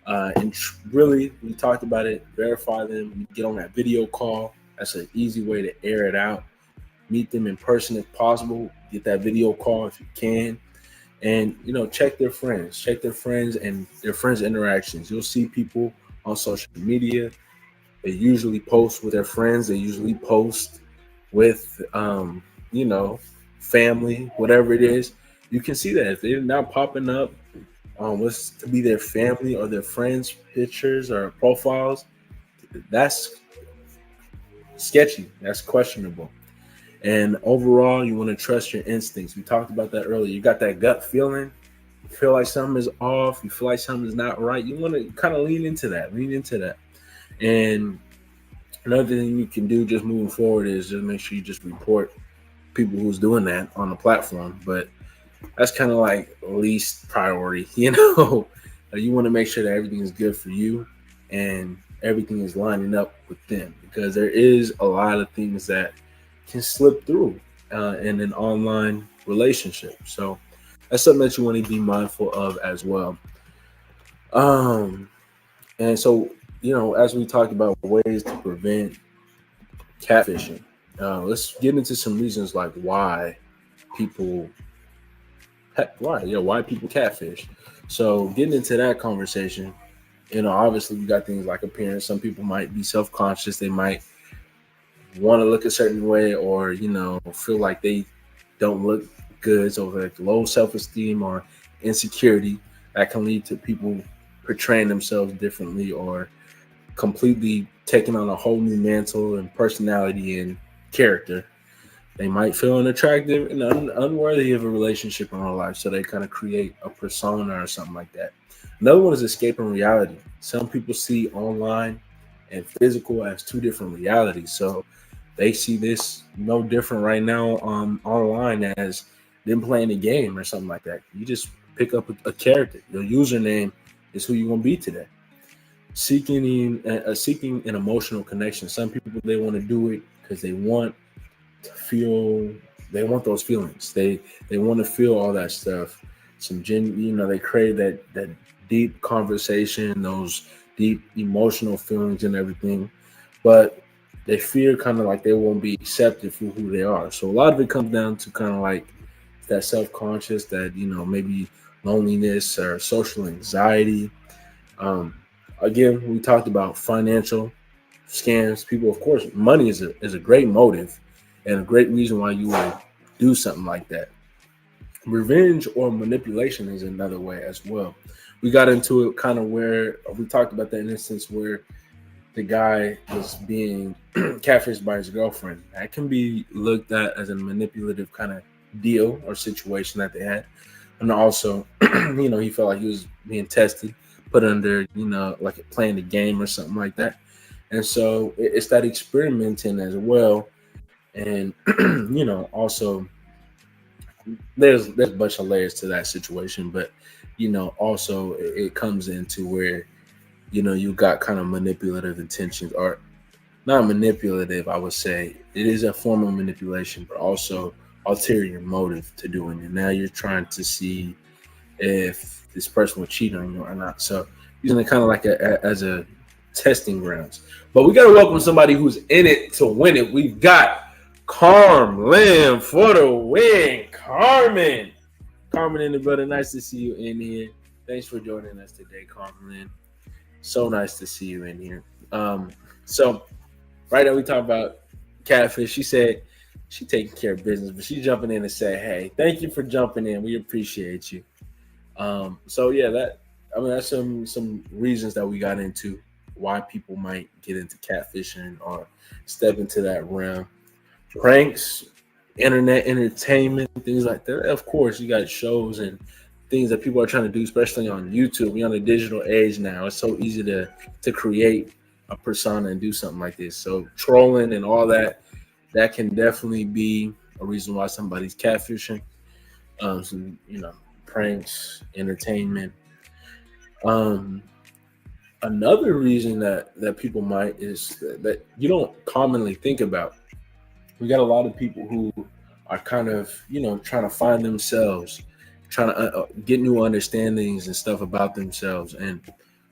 And really, we talked about it, verify them, get on that video call. That's an easy way to air it out. Meet them in person if possible. Get that video call if you can. And, you know, check their friends and their friends' interactions. You'll see people on social media. They usually post with their friends. They usually post with, you know, family, whatever it is. You can see that if they're not popping up what's to be their family or their friends' pictures or profiles, that's sketchy. That's questionable. And overall, you want to trust your instincts. We talked about that earlier. You got that gut feeling. You feel like something is off. You feel like something is not right. You want to kind of lean into that. And another thing you can do just moving forward is just make sure you just report people who's doing that on the platform. But that's kind of like least priority, you know. You want to make sure that everything is good for you and everything is lining up with them, because there is a lot of things that can slip through in an online relationship. So that's something that you want to be mindful of as well. And so, you know, as we talked about ways to prevent catfishing, let's get into some reasons like people why people catfish. So getting into that conversation, you know, obviously we got things like appearance. Some people might be self-conscious. They might want to look a certain way, or, you know, feel like they don't look good. So like low self-esteem or insecurity, that can lead to people portraying themselves differently or completely taking on a whole new mantle and personality and character. They might feel unattractive and unworthy of a relationship in real life, so they kind of create a persona or something like that. Another one is escaping reality. Some people see online and physical as two different realities. So they see this no different right now online as them playing a game or something like that. You just pick up a character. Your username is who you're gonna be today. Seeking an emotional connection. Some people, they want to do it because they want to feel. They want those feelings. They want to feel all that stuff. You know, they crave that deep conversation, those deep emotional feelings and everything, but they fear kind of like they won't be accepted for who they are. So a lot of it comes down to kind of like that self-conscious, that, you know, maybe loneliness or social anxiety. Um, Again, we talked about financial scams. People, of course, money is a great motive and a great reason why you would do something like that. Revenge or manipulation is another way as well. We got into it kind of where we talked about that instance where the guy was being catfished by his girlfriend. That can be looked at as a manipulative kind of deal or situation that they had. And also, you know, he felt like he was being tested, put under, you know, like playing the game or something like that. And so it's that experimenting as well. And, you know, also there's a bunch of layers to that situation, but, you know, also it comes into where, you know, you got kind of manipulative intentions, or not manipulative, I would say. It is a form of manipulation, but also ulterior motive to doing it. Now you're trying to see if this person will cheat on you or not. So using it kind of like as a testing grounds. But we got to welcome somebody who's in it to win it. We've got Carmen for the win. Carmen in the brother, nice to see you in here. Thanks for joining us today, Carmen. So nice to see you in here. So right now we talk about catfish. She said she taking care of business, but she's jumping in and say, hey, thank you for jumping in. We appreciate you. So yeah, that's some reasons that we got into why people might get into catfishing or step into that realm. Pranks, internet entertainment, things like that. Of course, you got shows and things that people are trying to do, especially on YouTube. We're on a digital age now. It's so easy to create a persona and do something like this. So trolling and all that can definitely be a reason why somebody's catfishing. Some, pranks, entertainment. Um, Another reason that people might is that you don't commonly think about. We got a lot of people who are kind of trying to find themselves, trying to get new understandings and stuff about themselves. And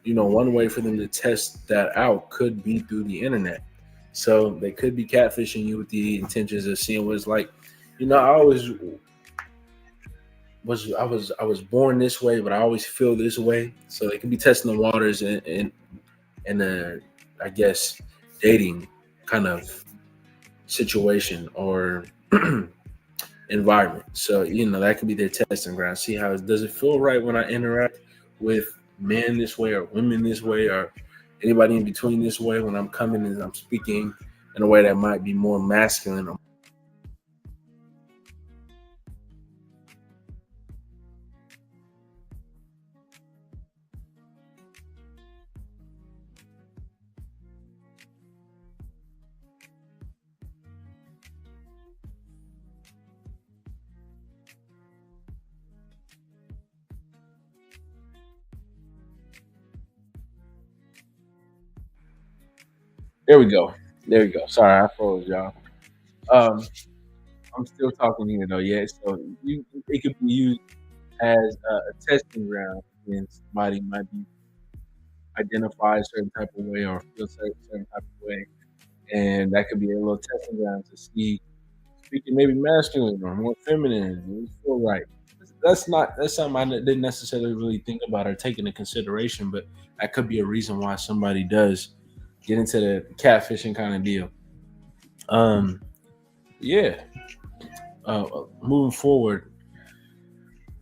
one way for them to test that out could be through the internet. So they could be catfishing you with the intentions of seeing what it's like. I was born this way, but I always feel this way. So they could be testing the waters in a, I guess, dating kind of situation or environment. So that could be their testing ground. See how does it feel right when I interact with men this way or women this way or anybody in between this way when I'm coming and I'm speaking in a way that might be more masculine. There we go. There we go. Sorry, I froze, y'all. Um, I'm still talking here though. Yeah, so it could be used as a testing ground when somebody might be identify a certain type of way or feel certain type of way, and that could be a little testing ground to see speaking maybe masculine or more feminine. We feel right. That's something I didn't necessarily really think about or take into consideration, but that could be a reason why somebody does get into the catfishing kind of deal. Um, yeah. Moving forward,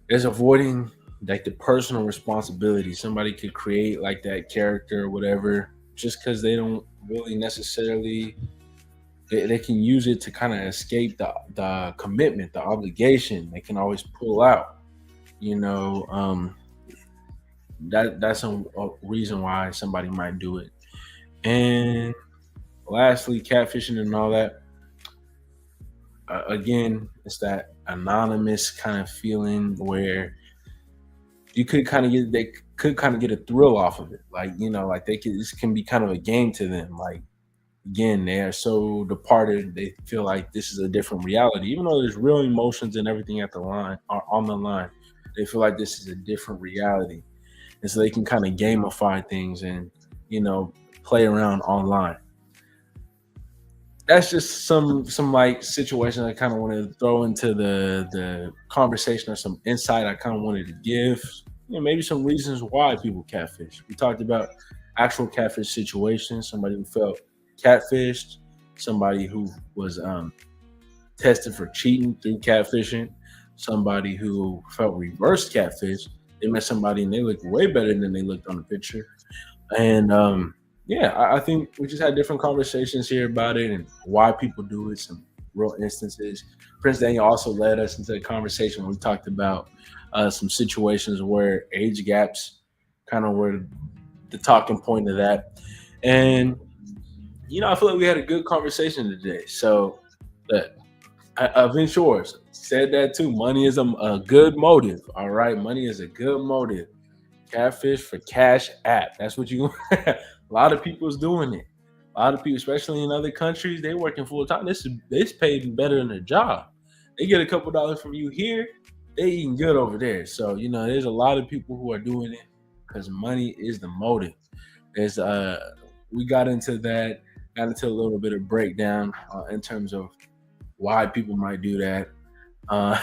is avoiding like the personal responsibility. Somebody could create like that character or whatever just because they don't really necessarily they can use it to kind of escape the commitment, the obligation they can always pull out. You know, that's a reason why somebody might do it. And lastly, catfishing and all that. Again, it's that anonymous kind of feeling where you could kind of get they could kind of get a thrill off of it. Like like this can be kind of a game to them. Like again, they are so departed, they feel like this is a different reality, even though there's real emotions and everything at the line or on the line. They feel like this is a different reality, and so they can kind of gamify things and you know play around online. That's just some like situation I kind of want to throw into the conversation or some insight I kind of wanted to give. Maybe some reasons why people catfish. We talked about actual catfish situations, somebody who felt catfished, somebody who was tested for cheating through catfishing, somebody who felt reverse catfish. They met somebody and they looked way better than they looked on the picture. And yeah, I think we just had different conversations here about it and why people do it, some real instances. Prince Daniel also led us into a conversation where we talked about some situations where age gaps kind of were the talking point of that. And, I feel like we had a good conversation today. So, Vince Shores said that too. Money is a good motive. All right. Money is a good motive. Catfish for cash app. That's what you a lot of people's doing it. A lot of people, especially in other countries, they working full time. This paid better than a job. They get a couple dollars from you here, they eating good over there. So, there's a lot of people who are doing it because money is the motive. There's we got into a little bit of breakdown in terms of why people might do that. uh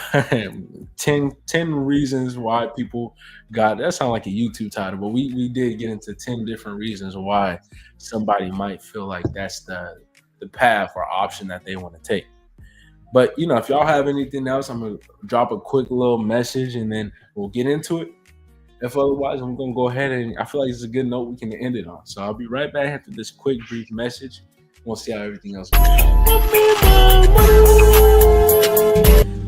10 reasons why people got that sound like a YouTube title, but we did get into 10 different reasons why somebody might feel like that's the path or option that they want to take. But if y'all have anything else, I'm gonna drop a quick little message and then we'll get into it. If otherwise, I'm gonna go ahead and I feel like it's a good note we can end it on. So I'll be right back after this quick, brief message. We'll see how everything else goes.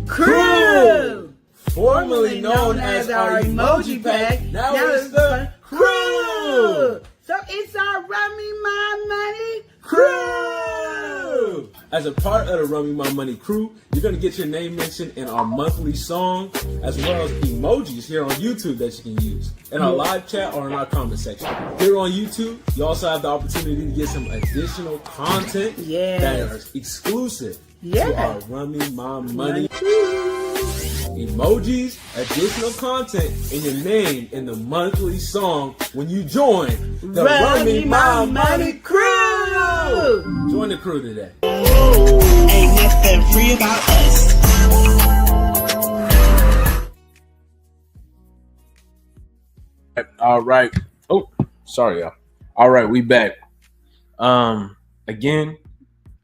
Crew! Formerly known as our emoji pack, now it's the crew! So it's our Rummy My Money crew! As a part of the Rummy My Money crew, you're going to get your name mentioned in our monthly song, as well as emojis here on YouTube that you can use in our live chat or in our comment section. Here on YouTube, you also have the opportunity to get some additional content that is exclusive to our Rummy My Money emojis, additional content, and your name in the monthly song when you join the Rummy My Money crew. Join the crew today. Ain't nothing free about us. All right. Oh, sorry, y'all. All right, we back. Again, I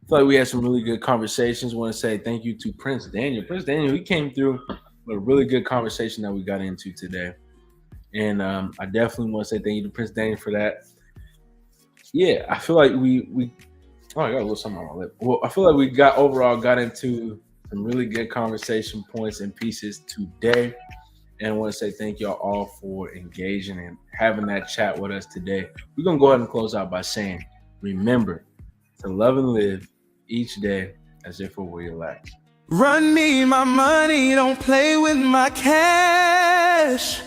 feel like we had some really good conversations. I want to say thank you to Prince Daniel. Prince Daniel, he came through with a really good conversation that we got into today. And I definitely want to say thank you to Prince Daniel for that. Yeah, I feel like we oh, I got a little something on my lip. Well, I feel like we got into some really good conversation points and pieces today. And I want to say thank y'all all for engaging and having that chat with us today. We're going to go ahead and close out by saying, remember to love and live each day as if it were your last. Run me my money, don't play with my cash.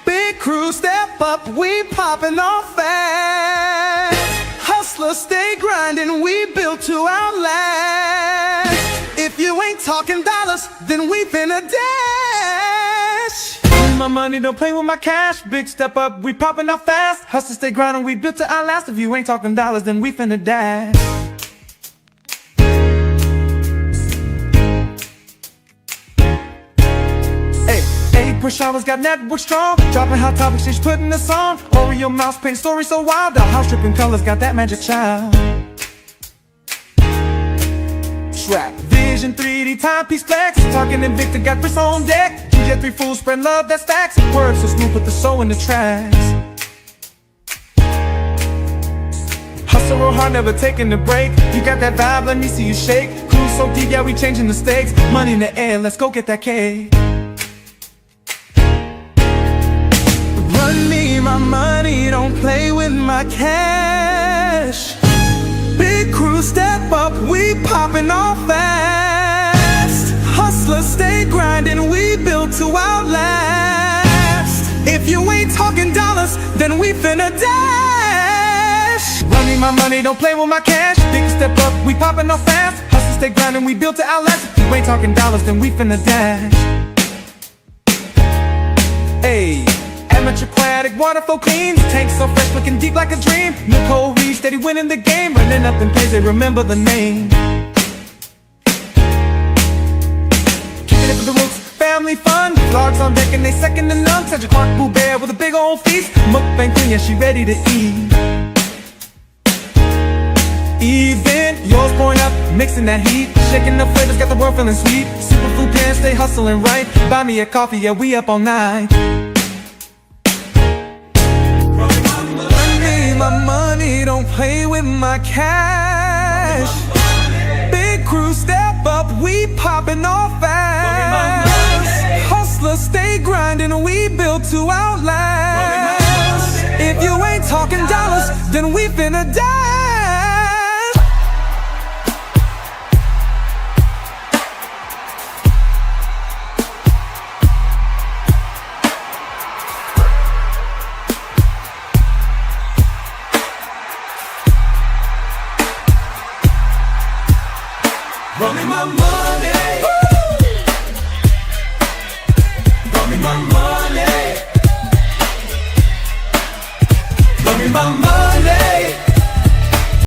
Big crew, step up, we popping off fast. Hustlers stay grinding, we built to outlast. If you ain't talking dollars, then we finna dash. My money, don't play with my cash. Big step up, we popping off fast. Hustlers stay grinding, we built to outlast. If you ain't talking dollars, then we finna dash. Push hours got network strong, dropping hot topics, she's putting us on. Oreo mouse paint story so wild, the house dripping colors got that magic child. Trap vision 3D timepiece flex, talking Invicta got Chris on deck. Jet 3 full spread love that stacks. Words so smooth, put the soul in the tracks. Hustle real hard, never taking a break. You got that vibe, let me see you shake. Cruise so deep, yeah we changing the stakes. Money in the air, let's go get that cake. Run me my money, don't play with my cash. Big crew, step up, we popping off fast. Hustlers stay grinding, we built to outlast. If you ain't talking dollars, then we finna dash. Run me my money, don't play with my cash. Big step up, we popping off fast. Hustlers stay grinding, we built to outlast. If you ain't talking dollars, then we finna dash. Hey, amateur aquatic, water flow clean. Tank so fresh, looking deep like a dream. Nicole Reed, steady winning the game. Running up in pays, they remember the name. Kicking it for the roots, family fun. Vlogs on deck and they second to none. Such a Clark Boo Bear with a big old feast. Mukbang queen, yeah, she ready to eat. Even yours pouring up, mixing that heat. Shaking the flavors, got the world feeling sweet. Superfood pants, stay hustling right. Buy me a coffee, yeah, we up all night. My money, don't play with my cash. Big crew, step up, we popping off fast. Hustlers stay grinding, we built to outlast. If you ain't talking dollars, then we finna dash. Run me my money. Run me my money. Run me my money.